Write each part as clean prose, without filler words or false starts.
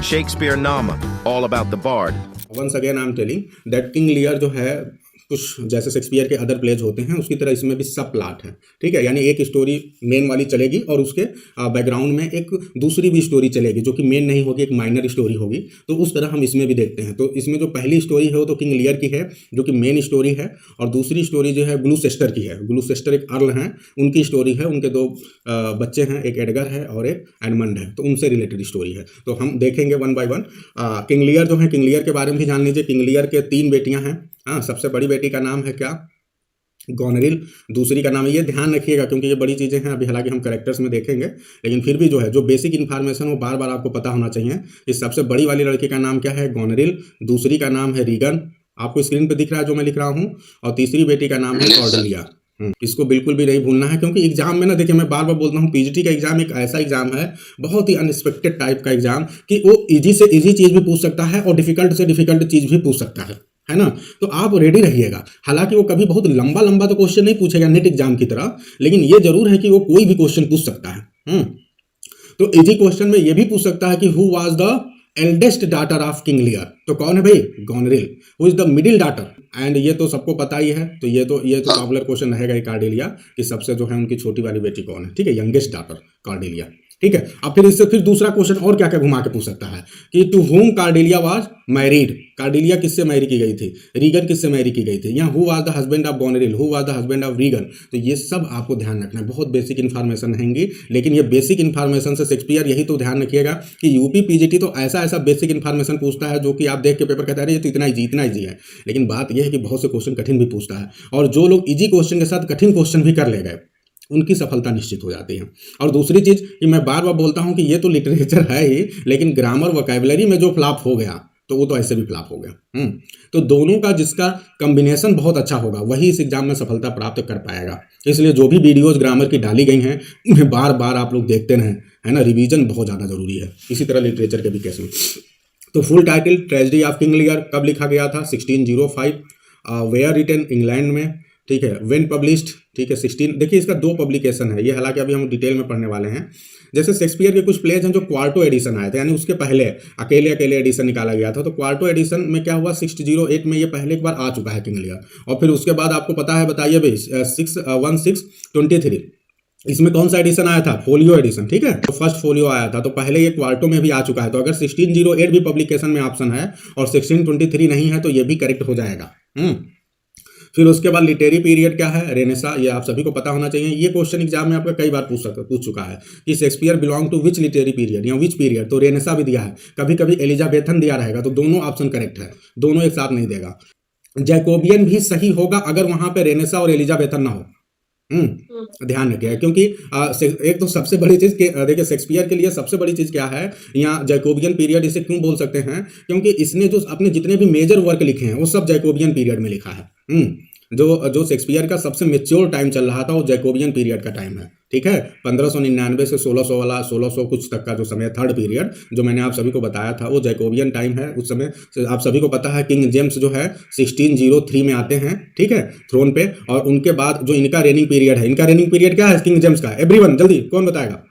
Shakespeare Nama, all about the bard. Once again I am telling that King Lear जो है कुछ जैसे Shakespeare के अदर प्लेज होते हैं उसकी तरह इसमें भी सब प्लॉट है, ठीक है। यानी एक स्टोरी मेन वाली चलेगी और उसके बैकग्राउंड में एक दूसरी भी स्टोरी चलेगी जो कि मेन नहीं होगी, एक माइनर स्टोरी होगी। तो उस तरह हम इसमें भी देखते हैं। तो इसमें जो पहली स्टोरी है वो तो किंग लियर की है जो कि मेन स्टोरी है, और दूसरी स्टोरी जो है ग्लूसेस्टर की है। ग्लूसेस्टर एक अर्ल हैं, उनकी स्टोरी है। उनके दो बच्चे हैं, एक एडगर है और एक एडमंड है, तो उनसे रिलेटेड स्टोरी है। तो हम देखेंगे one by one. King Lear जो है, किंग लियर के बारे में भी जान लीजिए। किंग लियर के 3 बेटियां हैं। हाँ, सबसे बड़ी बेटी का नाम है क्या? गोनरिल। दूसरी का नाम है, ये ध्यान रखिएगा क्योंकि ये बड़ी चीज़ें हैं, अभी हालांकि हम कैरेक्टर्स में देखेंगे, लेकिन फिर भी जो है जो बेसिक इन्फॉर्मेशन वो बार बार आपको पता होना चाहिए। इस सबसे बड़ी वाली लड़की का नाम क्या है? गोनरिल। दूसरी का नाम है रीगन, आपको स्क्रीन पे दिख रहा है जो मैं लिख रहा हूँ। और तीसरी बेटी का नाम है कॉर्डेलिया। इसको बिल्कुल भी नहीं भूलना है क्योंकि एग्जाम में ना, देखिए मैं बार बार बोलता हूँ, पीजीटी का एग्जाम एक ऐसा एग्जाम है, बहुत ही अनएक्सपेक्टेड टाइप का एग्जाम, कि वो इजी से इजी चीज़ भी पूछ सकता है और डिफिकल्ट से डिफिकल्ट चीज़ भी पूछ सकता है ना। तो आप रेडी रहिएगा। हालांकि वो कभी बहुत लंबा लंबा तो क्वेश्चन नहीं पूछेगा नेट एग्जाम की तरह, लेकिन ये जरूर है कि वो कोई भी क्वेश्चन पूछ सकता है। तो इजी क्वेश्चन में ये भी पूछ सकता है कि who was the eldest daughter of King Lear. तो कौन है भाई? Goneril. Who is the middle daughter? And ये तो सबको पता ही है, तो ये तो पॉपुलर क्वेश्चन रहेगा ही, कार्डेलिया, कि सबसे जो है उनकी छोटी वाली बेटी कौन है, ठीक है, यंगेस्ट डाटर कार्डेलिया, ठीक है। अब फिर इससे फिर दूसरा क्वेश्चन और क्या क्या घुमा के पूछ सकता है कि टू हुम कार्डेलिया वाज मैरिड। कार्डेलिया किससे मैरी की गई थी? रीगन किससे मैरी की गई थी? या who was the husband of Goneril, who was the husband of Regan. तो ये सब आपको ध्यान रखना है, बहुत बेसिक इन्फॉर्मेशन रहेंगी, लेकिन ये बेसिक इन्फॉर्मेशन से शेक्सपियर, यही तो ध्यान रखिएगा कि यूपी पीजीटी तो ऐसा ऐसा बेसिक इन्फॉर्मेशन पूछता है जो कि आप देख के पेपर कहता है ये तो इतना ईजी है, लेकिन बात यह है कि बहुत से क्वेश्चन कठिन भी पूछता है, और जो लोग इजी क्वेश्चन के साथ कठिन क्वेश्चन भी कर ले गए उनकी सफलता निश्चित हो जाती है। और दूसरी चीज़ कि मैं बार बार बोलता हूं कि ये तो लिटरेचर है ही, लेकिन ग्रामर वोकैबुलरी में जो फ्लॉप हो गया तो वो तो ऐसे भी फ्लॉप हो गया। तो दोनों का जिसका कॉम्बिनेशन बहुत अच्छा होगा वही इस एग्जाम में सफलता प्राप्त कर पाएगा। इसलिए जो भी वीडियोस ग्रामर की डाली गई हैं उन्हें बार बार आप लोग देखते रहें, है ना। रिवीजन बहुत ज़्यादा जरूरी है। इसी तरह लिटरेचर के भी केस में। तो full title tragedy of King लियर कब लिखा गया था? 1605। Where written? इंग्लैंड में, ठीक है। व्हेन पब्लिश्ड, ठीक है, 16। देखिए इसका 2 पब्लिकेशन है, ये हालांकि अभी हम डिटेल में पढ़ने वाले हैं। जैसे शेक्सपियर के कुछ प्लेज हैं जो क्वार्टो एडिशन आए थे, यानी उसके पहले अकेले एडिशन निकाला गया था। तो क्वार्टो एडिशन में क्या हुआ? 608 में ये पहले एक बार आ चुका है किंग लियर, और फिर उसके बाद आपको पता है, बताइए भाई, 1623 इसमें कौन सा एडिशन आया था? फोलियो एडिशन, ठीक है। तो फर्स्ट फोलियो आया था, तो पहले ये क्वार्टो में भी आ चुका है। तो अगर 1608 भी पब्लिकेशन में ऑप्शन है और 1623 नहीं है तो ये भी करेक्ट हो जाएगा। फिर उसके बाद लिटरेरी पीरियड क्या है? रेनेसा। ये आप सभी को पता होना चाहिए, ये क्वेश्चन एग्जाम में आपका कई बार पूछ चुका है कि Shakespeare belong to which literary period या विच पीरियड। तो रेनेसा भी दिया है, कभी कभी एलिजाबेथन दिया रहेगा, तो दोनों ऑप्शन करेक्ट है, दोनों एक साथ नहीं देगा। जैकोबियन भी सही होगा अगर वहां पे रेनेसा और एलिजाबेथन ना हो। ध्यान रखिए, क्योंकि एक तो सबसे बड़ी चीज देखिए शेक्सपियर के लिए सबसे बड़ी चीज क्या है, यहाँ जैकोबियन पीरियड इसे क्यों बोल सकते हैं? क्योंकि इसने जो अपने जितने भी मेजर वर्क लिखे हैं वो सब जैकोबियन पीरियड में लिखा है। जो शेक्सपियर का सबसे मेच्योर टाइम चल रहा था वो जैकोबियन पीरियड का टाइम है, ठीक है। 1599 से 1600 वाला 1600 कुछ तक का जो समय, थर्ड पीरियड जो मैंने आप सभी को बताया था, वो जैकोबियन टाइम है। उस समय आप सभी को पता है किंग जेम्स जो है 1603 में आते हैं, ठीक है, थ्रोन पे। और उनके बाद जो इनका रेनिंग पीरियड है, इनका रेनिंग पीरियड क्या है किंग जेम्स का? एवरीवन जल्दी कौन बताएगा?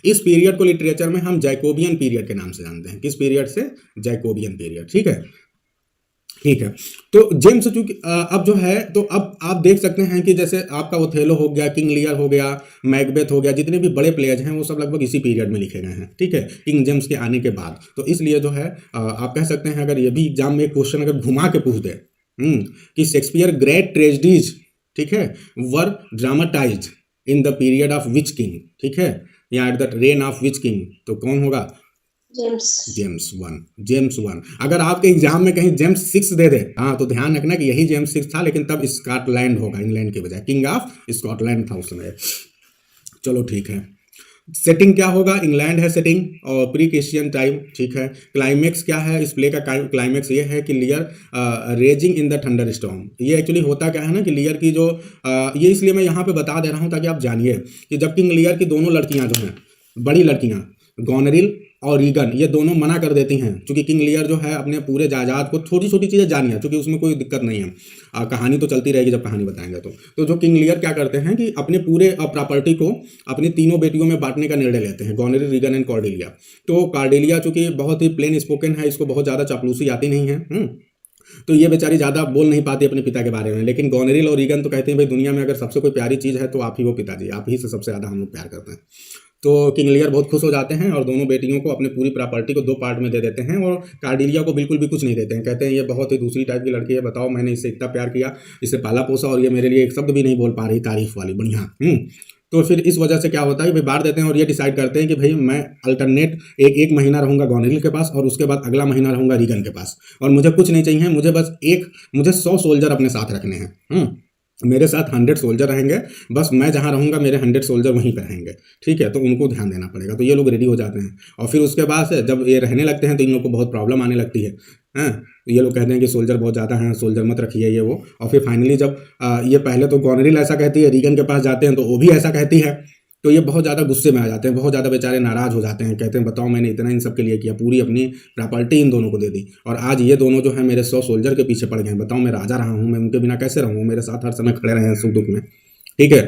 इस पीरियड को लिटरेचर में हम जैकोबियन पीरियड के नाम से जानते हैं। किस पीरियड से? जैकोबियन पीरियड, ठीक है। ठीक है। तो जेम्स चूंकि अब जो है, तो अब आप देख सकते हैं कि जैसे आपका ओथेलो हो गया, किंग लियर हो गया, मैकबेथ हो गया, जितने भी बड़े प्लेज हैं वो सब लगभग इसी पीरियड में लिखे गए हैं, ठीक है, किंग जेम्स के आने के बाद। तो इसलिए जो है आप कह सकते हैं, अगर ये भी एग्जाम में क्वेश्चन अगर घुमा के पूछ दे कि शेक्सपियर ग्रेट ट्रेजेडीज, ठीक है, were dramatized in the period of which king, ठीक है, या at the reign of which king, तो कौन होगा? James one. अगर आपके एग्जाम में कहीं जेम्स 6 दे दे, हाँ, तो ध्यान रखना कि यही जेम्स 6 था, लेकिन तब स्कॉटलैंड होगा, इंग्लैंड के बजाय। किंग ऑफ स्कॉटलैंड था उस समय। चलो ठीक है। सेटिंग क्या होगा? इंग्लैंड है सेटिंग, और प्री क्रिश्चियन टाइम, ठीक है। क्लाइमेक्स क्या है इस प्ले का? क्लाइमेक्स ये है कि लियर raising in the thunder storm. ये एक्चुअली होता क्या है ना कि लियर की जो ये इसलिए मैं यहाँ पे बता दे रहा हूँ ताकि आप जानिए कि जब किंग लियर की दोनों लड़कियाँ जो हैं, बड़ी लड़कियाँ, गोनरिल और रीगन ये दोनों मना कर देती हैं, क्योंकि किंग लियर जो है अपने पूरे जायदाद को, छोटी छोटी चीज़ें जानी है, क्योंकि उसमें कोई दिक्कत नहीं है, कहानी तो चलती रहेगी जब कहानी बताएंगे तो जो किंग लियर क्या करते हैं कि अपने पूरे प्रॉपर्टी को अपनी तीनों बेटियों में बांटने का निर्णय लेते हैं, गोनेरिल, रीगन एंड कॉर्डेलिया। तो कॉर्डेलिया चूंकि बहुत ही प्लेन स्पोकन है, इसको बहुत ज़्यादा चापलूसी आती नहीं है, तो ये बेचारी ज़्यादा बोल नहीं पाती अपने पिता के बारे में, लेकिन गोनेरिल और रीगन तो कहते हैं भाई दुनिया में अगर सबसे कोई प्यारी चीज़ है तो आप ही हो पिताजी, आप ही से सबसे ज़्यादा हम लोग प्यार करते हैं। तो किंग लियर बहुत खुश हो जाते हैं और दोनों बेटियों को अपने पूरी प्रॉपर्टी को 2 पार्ट में दे देते हैं, और कॉर्डेलिया को बिल्कुल भी कुछ नहीं देते हैं। कहते हैं ये बहुत ही दूसरी टाइप की लड़की है, बताओ मैंने इससे इतना प्यार किया, इसे पाला पोसा, और ये मेरे लिए एक शब्द भी नहीं बोल पा रही तारीफ वाली, बढ़िया। तो फिर इस वजह से क्या होता है भाई बांट देते हैं, और ये डिसाइड करते हैं कि भाई मैं अल्टरनेट एक महीना रहूंगा गोनेरिल के पास, और उसके बाद अगला महीना रहूंगा रीगन के पास, और मुझे कुछ नहीं चाहिए, मुझे बस मुझे 100 सोल्जर अपने साथ रखने हैं। मेरे साथ 100 सोल्जर रहेंगे, बस मैं जहाँ रहूँगा मेरे 100 सोल्जर वहीं पर रहेंगे, ठीक है, तो उनको ध्यान देना पड़ेगा। तो ये लोग रेडी हो जाते हैं, और फिर उसके बाद से जब ये रहने लगते हैं तो इन लोग को बहुत प्रॉब्लम आने लगती है। ये लोग कहते हैं कि सोल्जर बहुत ज़्यादा हैं, सोल्जर मत रखिए ये वो, और फिर फाइनली जब ये पहले तो गोनेरिल ऐसा कहती है, रीगन के पास जाते हैं तो वो भी ऐसा कहती है, तो ये बहुत ज़्यादा गुस्से में आ जाते हैं, बहुत ज़्यादा बेचारे नाराज़ हो जाते हैं, कहते हैं बताओ मैंने इतना इन सब के लिए किया, पूरी अपनी प्रॉपर्टी इन दोनों को दे दी, और आज ये दोनों जो है मेरे 100 सोल्जर के पीछे पड़ गए हैं, बताओ मैं राजा रहा हूँ, मैं उनके बिना कैसे रहूँ, मेरे साथ हर समय खड़े रहे हैं सुख दुख में, ठीक है।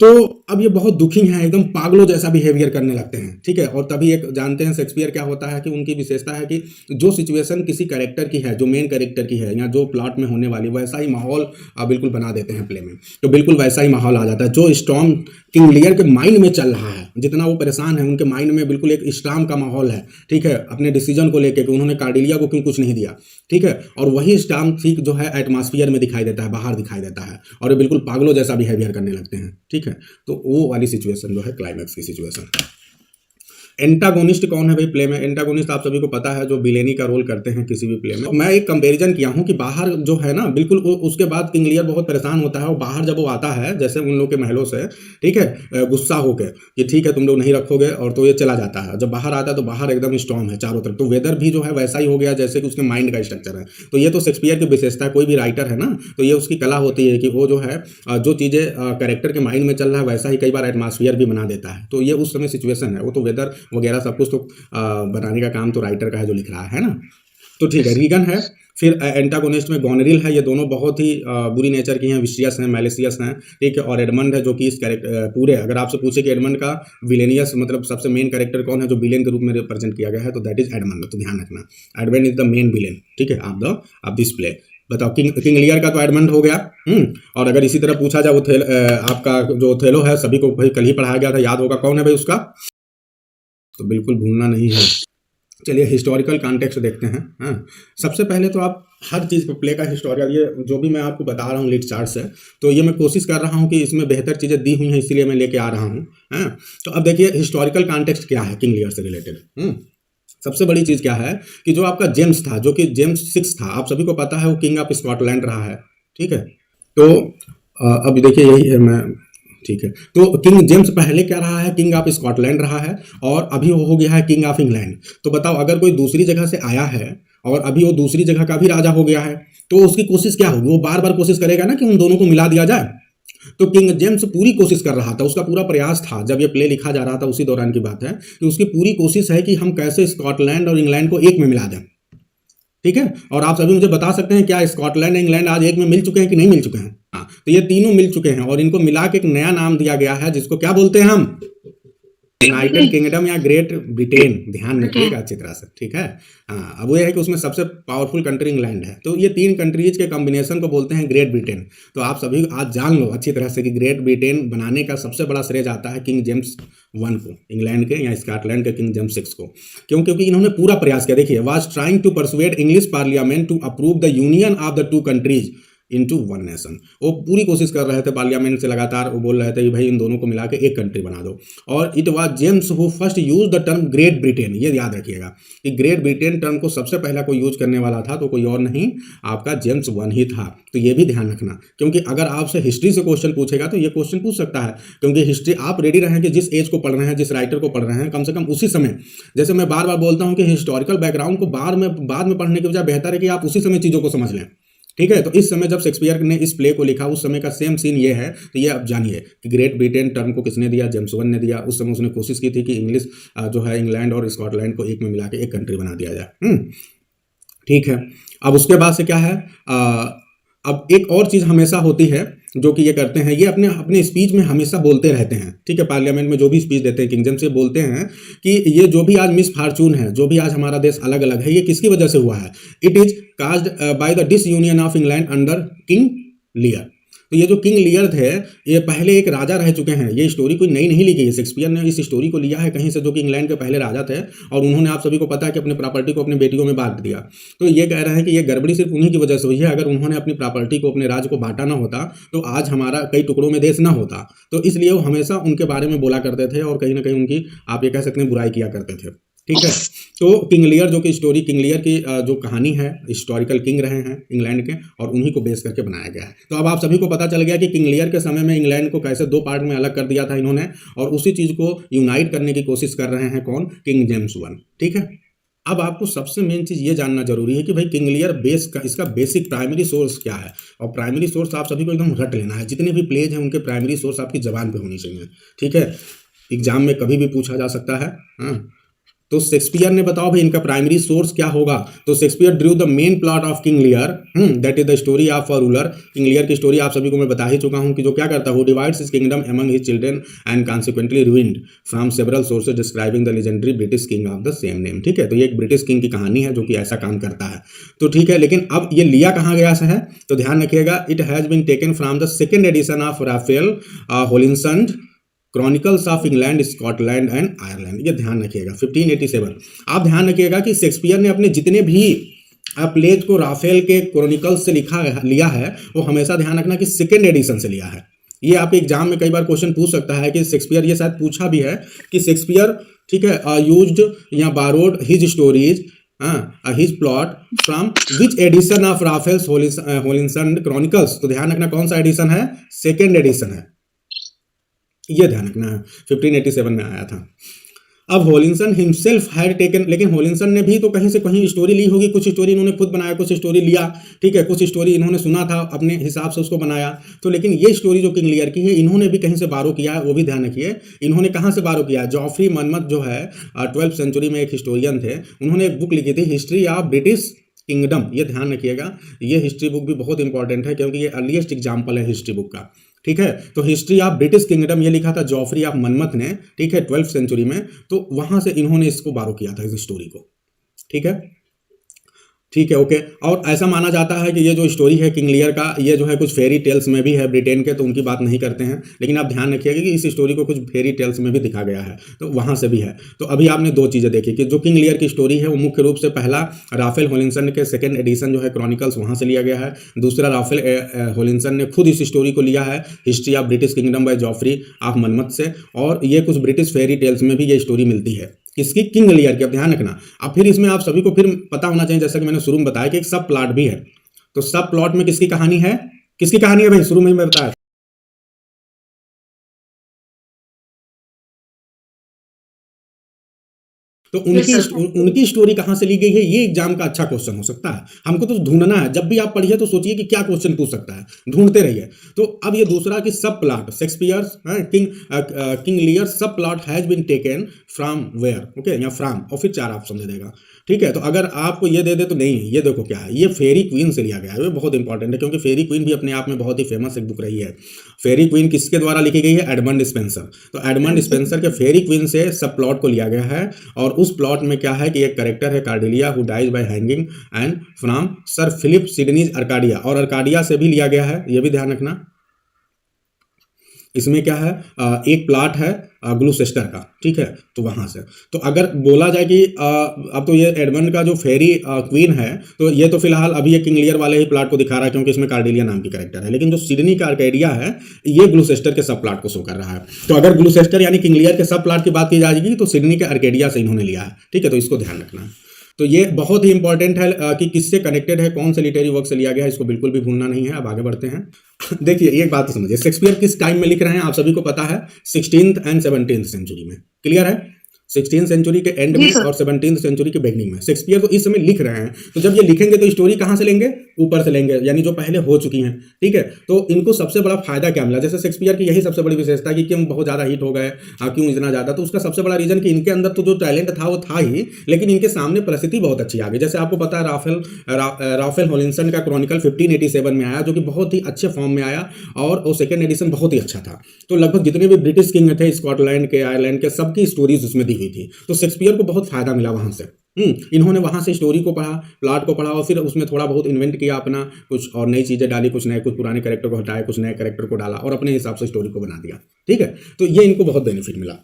तो अब ये बहुत दुखी हैं, एकदम पागलों जैसा बिहेवियर करने लगते हैं, ठीक है। और तभी एक जानते हैं शेक्सपियर क्या होता है कि उनकी विशेषता है कि जो सिचुएशन किसी कैरेक्टर की है, जो मेन कैरेक्टर की है या जो प्लॉट में होने वाली, वैसा ही माहौल बिल्कुल बना देते हैं प्ले में, तो बिल्कुल वैसा ही माहौल आ जाता है। जो स्टॉर्म किंग लियर के माइंड में चल रहा है, जितना वो परेशान है, उनके माइंड में बिल्कुल एक स्टॉर्म का माहौल है, ठीक है, अपने डिसीजन को लेकर कि उन्होंने कॉर्डेलिया को क्यों कुछ नहीं दिया, ठीक है, और वही स्टॉर्म ठीक जो है एटमॉस्फेयर में दिखाई देता है, बाहर दिखाई देता है, और ये बिल्कुल पागलों जैसा बिहेवियर करने लगते हैं, ठीक है। तो वो वाली सिचुएशन जो है क्लाइमैक्स की सिचुएशन। एंटागोनिस्ट कौन है भाई प्ले में? एंटागोनिस्ट आप सभी को पता है, जो विलेनी का रोल करते हैं किसी भी प्ले में। मैं एक कंपैरिजन किया हूं कि बाहर जो है ना, बिल्कुल उसके बाद किंग लियर बहुत परेशान होता है, और बाहर जब वो आता है जैसे उन लोग के महलों से, ठीक है, गुस्सा होकर कि ठीक है तुम लोग नहीं रखोगे, और तो ये चला जाता है। जब बाहर आता है तो बाहर एकदम स्टॉर्म है चारों तरफ, तो वेदर भी जो है वैसा ही हो गया जैसे कि उसके माइंड का स्ट्रक्चर है। तो ये तो शेक्सपियर की विशेषता है, कोई भी राइटर है ना, तो ये उसकी कला होती है कि वो जो है जो चीज़ें कैरेक्टर के माइंड में चल रहा है वैसा ही कई बार एटमॉस्फेयर भी बना देता है। तो ये उस समय सिचुएशन है, वो तो वेदर वगैरह सब कुछ तो बनाने का काम तो राइटर का है जो लिख रहा है ना। तो ठीक है, रीगन है, फिर एंटागोनिस्ट में गोनेरिल है, ये दोनों बहुत ही बुरी नेचर की हैं, विशियस हैं, मैलिशियस हैं, ठीक है, और एडमंड है जो कि इस कैरेक्टर पूरे, अगर आपसे पूछे कि एडमंड का विलेनियस मतलब सबसे मेन कैरेक्टर कौन है जो विलेन के रूप में रिप्रेजेंट किया गया है, तो दैट इज एडमंड। तो ध्यान रखना, Edmund is the main villain, ठीक है, ऑफ दिस प्ले। बताओ किंग लियर का तो एडमंड हो गया। और अगर इसी तरह पूछा जाए आपका जो ओथेलो है, सभी को भाई कल ही पढ़ाया गया था, याद होगा कौन है भाई उसका, तो बिल्कुल भूलना नहीं है। चलिए हिस्टोरिकल कॉन्टेक्स्ट देखते हैं। हाँ, सबसे पहले तो आप हर चीज़ पे प्ले का हिस्टोरिकल, ये जो भी मैं आपको बता रहा हूँ लीड चार्ट से, तो ये मैं कोशिश कर रहा हूँ कि इसमें बेहतर चीज़ें दी हुई हैं, इसीलिए मैं लेके आ रहा हूँ। हाँ, तो अब देखिए हिस्टोरिकल कॉन्टेक्स्ट क्या है किंग लियर से रिलेटेड। सबसे बड़ी चीज़ क्या है कि जो आपका जेम्स था, जो कि जेम्स 6 था, आप सभी को पता है वो किंग ऑफ स्कॉटलैंड रहा है, ठीक है। तो अब देखिए यही है मैं, ठीक है, तो किंग जेम्स पहले क्या रहा है, किंग ऑफ स्कॉटलैंड रहा है, और अभी वो हो गया है किंग ऑफ इंग्लैंड। तो बताओ अगर कोई दूसरी जगह से आया है और अभी वो दूसरी जगह का भी राजा हो गया है, तो उसकी कोशिश क्या होगी, वो बार बार कोशिश करेगा ना कि उन दोनों को मिला दिया जाए। तो किंग जेम्स पूरी कोशिश कर रहा था, उसका पूरा प्रयास था, जब ये प्ले लिखा जा रहा था उसी दौरान की बात है, कि उसकी पूरी कोशिश है कि हम कैसे स्कॉटलैंड और इंग्लैंड को एक में मिला दें, ठीक है। और आप सभी मुझे बता सकते हैं क्या स्कॉटलैंड और इंग्लैंड आज एक में मिल चुके हैं कि नहीं मिल चुके हैं? हाँ, तो ये तीनों मिल चुके हैं, और इनको मिला के एक नया नाम दिया गया है, जिसको क्या बोलते हैं हम, यूनाइटेड किंगडम या ग्रेट ब्रिटेन। ध्यान रखिएगा अच्छी तरह से, ठीक है। हाँ, अब वो है कि उसमें सबसे पावरफुल कंट्री इंग्लैंड है, तो ये 3 कंट्रीज के कॉम्बिनेशन को बोलते हैं ग्रेट ब्रिटेन। तो आप सभी आज जान लो अच्छी तरह से कि ग्रेट ब्रिटेन बनाने का सबसे बड़ा श्रेय जाता है किंग जेम्स 1 को, इंग्लैंड के या स्कॉटलैंड के किंग जेम्स 6 को। क्यों? क्योंकि इन्होंने पूरा प्रयास किया। देखिए, was trying to persuade English parliament to approve the union of the 2 countries into 1 nation. वो पूरी कोशिश कर रहे थे पार्लियामेंट से, लगातार वो बोल रहे थे कि भाई इन दोनों को मिला के एक कंट्री बना दो। और it was James who first use the term great Britain. ये याद रखिएगा कि ग्रेट ब्रिटेन टर्म को सबसे पहला कोई यूज करने वाला था तो कोई और नहीं, आपका जेम्स 1 ही था। तो ये भी ध्यान रखना, क्योंकि अगर आपसे हिस्ट्री से क्वेश्चन पूछेगा तो ये क्वेश्चन पूछ सकता है, क्योंकि हिस्ट्री आप रेडी रहें कि जिस एज को पढ़ रहे हैं, जिस राइटर को पढ़ रहे हैं, कम से कम उसी समय, जैसे मैं बार बार बोलता हूँ कि हिस्टोरिकल बैकग्राउंड को बाद में पढ़ने के बजाय बेहतर है कि आप उसी समय चीज़ों को समझ लें, ठीक है। तो इस समय जब शेक्सपियर ने इस प्ले को लिखा उस समय का सेम सीन ये है। तो ये आप जानिए कि ग्रेट ब्रिटेन टर्म को किसने दिया, जेम्स वन ने दिया। उस समय उसने कोशिश की थी कि इंग्लिश जो है इंग्लैंड और स्कॉटलैंड को एक में मिला के एक कंट्री बना दिया जाए। ठीक है। अब उसके बाद से क्या है, अब एक और चीज़ हमेशा होती है जो कि ये करते हैं, ये अपने अपने स्पीच में हमेशा बोलते रहते हैं। ठीक है, पार्लियामेंट में जो भी स्पीच देते हैं किंगडम से बोलते हैं कि ये जो भी आज मिस फॉर्चून है, जो भी आज हमारा देश अलग अलग है, ये किसकी वजह से हुआ है। It is caused by the disunion of England under King Lear. तो ये जो किंग लियर थे ये पहले एक राजा रह चुके हैं। ये स्टोरी कोई नई नहीं लिखी है, शेक्सपियर ने इस स्टोरी को लिया है कहीं से, जो कि इंग्लैंड के पहले राजा थे और उन्होंने, आप सभी को पता है कि अपने प्रॉपर्टी को अपने बेटियों में बांट दिया। तो ये कह रहे हैं कि ये गड़बड़ी सिर्फ उन्हीं की वजह से हुई है। अगर उन्होंने अपनी प्रॉपर्टी को, अपने राज्य को बांटा ना होता तो आज हमारा कई टुकड़ों में देश ना होता। तो इसलिए वो हमेशा उनके बारे में बोला करते थे और कहीं ना कहीं उनकी, आप ये कह सकते हैं, बुराई किया करते थे। ठीक है। तो किंग लियर जो कि स्टोरी, किंग लियर की जो कहानी है, हिस्टोरिकल किंग रहे हैं इंग्लैंड के और उन्हीं को बेस करके बनाया गया है। तो अब आप सभी को पता चल गया कि किंग लियर के समय में इंग्लैंड को कैसे दो पार्ट में अलग कर दिया था इन्होंने, और उसी चीज़ को यूनाइट करने की कोशिश कर रहे हैं कौन, किंग जेम्स वन। ठीक है। अब आपको सबसे मेन चीज़ ये जानना जरूरी है कि भाई किंग लियर बेस का, इसका बेसिक प्राइमरी सोर्स क्या है। और प्राइमरी सोर्स आप सभी को एकदम रट लेना है। जितने भी प्लेज हैं उनके प्राइमरी सोर्स आपकी जबान पे होनी चाहिए। ठीक है, एग्जाम में कभी भी पूछा जा सकता है। हाँ, तो शेक्सपियर ने, बताओ भाई इनका प्राइमरी सोर्स क्या होगा। तो Shakespeare Drew the main plot of King लियर, that is the story of a ruler. King Lear की स्टोरी आप सभी को मैं बता ही चुका हूं कि जो क्या करता है, वो divides his kingdom among his children and consequently ruined from several sources describing the legendary British king of the same name. ठीक है, तो ये एक ब्रिटिश किंग की कहानी है जो कि ऐसा काम करता है। तो ठीक है, लेकिन अब ये लिया कहाँ गया है, तो ध्यान रखिएगा, it has been taken from the second edition of Raphael Holinshed Chronicles of England, Scotland and Ireland. ये ध्यान रखिएगा 1587। आप ध्यान रखिएगा कि शेक्सपियर ने अपने जितने भी प्लेज को राफेल के क्रॉनिकल्स से लिया है, वो हमेशा ध्यान रखना कि सेकेंड एडिशन से लिया है। ये आपके एग्जाम में कई बार क्वेश्चन पूछ सकता है कि शेक्सपियर, ये शायद पूछा भी है कि शेक्सपियर, ठीक है, यूज्ड या borrowed his stories, his plot from which edition of Raphael's Holinshed Chronicles. तो ध्यान रखना कौन सा एडिशन है, सेकेंड एडिशन है, ये ध्यान रखना है। 1587 में आया था। अब होलिंसन हिमसेल्फ हैड टेकन, लेकिन होलिंसन ने भी तो कहीं से कहीं स्टोरी ली होगी। कुछ स्टोरी इन्होंने खुद बनाया, कुछ स्टोरी लिया। ठीक है, कुछ स्टोरी इन्होंने सुना था, अपने हिसाब से उसको बनाया। तो लेकिन ये स्टोरी जो किंग लियर की है, इन्होंने भी कहीं से बारो किया है, वो भी ध्यान रखिए। इन्होंने कहाँ से बारो किया है, जॉफ्री मनमथ जो है 12th सेंचुरी में एक हिस्टोरियन थे, उन्होंने एक बुक लिखी थी, हिस्ट्री ऑफ ब्रिटिश किंगडम। ये ध्यान रखिएगा, ये हिस्ट्री बुक भी बहुत इंपॉर्टेंट है क्योंकि ये अर्लीस्ट एग्जाम्पल है हिस्ट्री बुक का। ठीक है, तो हिस्ट्री ऑफ ब्रिटिश किंगडम ये लिखा था जॉफ्री ऑफ मनमथ ने, ठीक है, 12th सेंचुरी में। तो वहां से इन्होंने इसको बारो किया था, इस स्टोरी को। ठीक है, ठीक है, ओके। और ऐसा माना जाता है कि ये जो स्टोरी है किंग लियर का, ये जो है कुछ फेरी टेल्स में भी है ब्रिटेन के, तो उनकी बात नहीं करते हैं। लेकिन आप ध्यान रखिएगा कि इस स्टोरी को कुछ फेरी टेल्स में भी दिखा गया है, तो वहाँ से भी है। तो अभी आपने दो चीज़ें देखी कि जो किंग लियर की स्टोरी है वो मुख्य रूप से पहला राफेल होलिंसन के सेकेंड एडिशन जो है क्रॉनिकल्स, वहाँ से लिया गया है। दूसरा राफेल होलिंसन ने खुद इस स्टोरी को लिया है, history of British kingdom by Geoffrey of Monmouth से। और ये कुछ ब्रिटिश फेरी टेल्स में भी ये स्टोरी मिलती है, किसकी, किंग लियर की। अब ध्यान रखना। अब फिर इसमें आप सभी को फिर पता होना चाहिए, जैसा कि मैंने शुरू में बताया कि एक सब प्लॉट भी है। तो सब प्लॉट में किसकी कहानी है, किसकी कहानी है भाई, शुरू में ही मैं बताया। तो उनकी स्टोरी कहां से ली गई है, ये एग्जाम का अच्छा क्वेश्चन हो सकता है। हमको तो ढूंढना है, जब भी आप पढ़िए तो सोचिए कि क्या क्वेश्चन पूछ सकता है, ढूंढते रहिए। तो अब ये दूसरा कि सब प्लॉट, शेक्सपियर किंग लियर सब plot has been taken from where, okay, या फ्रॉम, और फिर 4 ऑप्शन दे देगा। ठीक है, तो अगर आपको ये दे दे तो नहीं, ये देखो क्या है, ये फेरी क्वीन से लिया गया है। ये बहुत इंपॉर्टेंट है क्योंकि फेरी क्वीन भी अपने आप में बहुत ही फेमस एक बुक रही है। फेरी क्वीन किसके द्वारा लिखी गई है, एडमंड स्पेंसर। तो एडमंड स्पेंसर के फेरी क्वीन से सब प्लॉट को लिया गया है। और उस प्लॉट में क्या है कि एक कैरेक्टर है Cordelia who dies by hanging and from sir Philip Sidney's Arcadia, और अर्काडिया से भी लिया गया है, ये भी ध्यान रखना। इसमें क्या है, एक प्लॉट है ग्लूसेस्टर का, ठीक है, तो वहां से। तो अगर बोला जाए कि अब तो ये एडमंड का जो फेरी क्वीन है, तो ये तो फिलहाल अभी ये किंग लियर वाले ही प्लॉट को दिखा रहा है क्योंकि इसमें कार्डेलिया नाम की कैरेक्टर है। लेकिन जो सिडनी का अर्काडिया है, ये ग्लूसेस्टर के सब प्लॉट को शो कर रहा है। तो अगर ग्लूसेस्टर यानी किंग लियर के सब प्लॉट की बात की जाएगी तो सिडनी के अर्काडिया से इन्होंने लिया है। ठीक है, तो इसको ध्यान रखना है। तो ये बहुत ही इंपॉर्टेंट है कि किससे कनेक्टेड है, कौन से लिटरेरी वर्क से लिया गया है, इसको बिल्कुल भी भूलना नहीं है। अब आगे बढ़ते हैं। देखिए एक बात तो समझिए, शेक्सपियर किस टाइम में लिख रहे हैं, आप सभी को पता है, 16th एंड 17th सेंचुरी में। क्लियर है, 16th सेंचुरी के एंड में और 17th सेंचुरी के बिगनिंग में शेक्सपियर तो इस समय लिख रहे हैं। तो जब ये लिखेंगे तो स्टोरी कहाँ से लेंगे, ऊपर से लेंगे, यानी जो पहले हो चुकी हैं, ठीक है। तो इनको सबसे बड़ा फायदा क्या मिला, जैसे शेक्सपियर की यही सबसे बड़ी विशेषता कि क्यों बहुत ज़्यादा हिट हो गए, क्यों इतना ज़्यादा, तो उसका सबसे बड़ा रीज़न कि इनके अंदर तो जो टैलेंट था वो था ही, लेकिन इनके सामने परिस्थिति बहुत अच्छी आ गई। जैसे आपको पता है राफेल हॉलिंसन का क्रॉनिकल 1587 में आया, जो कि बहुत ही अच्छे फॉर्म में आया, और वो सेकेंड एडिशन बहुत ही अच्छा था। तो लगभग जितने भी ब्रिटिश किंग थे, स्कॉटलैंड के, आयरलैंड के, सबकी स्टोरीज उसमें दी हुई थी। तो शेक्सपियर को बहुत फायदा मिला वहां से। इन्होंने वहां से स्टोरी को पढ़ा, प्लॉट को पढ़ा, और फिर उसमें थोड़ा बहुत इन्वेंट किया अपना, कुछ और नई चीजें डाली, कुछ नए, कुछ पुराने कैरेक्टर को हटाए, कुछ नए कैरेक्टर को डाला, और अपने हिसाब से स्टोरी को बना दिया, ठीक है। तो ये इनको बहुत बेनिफिट मिला।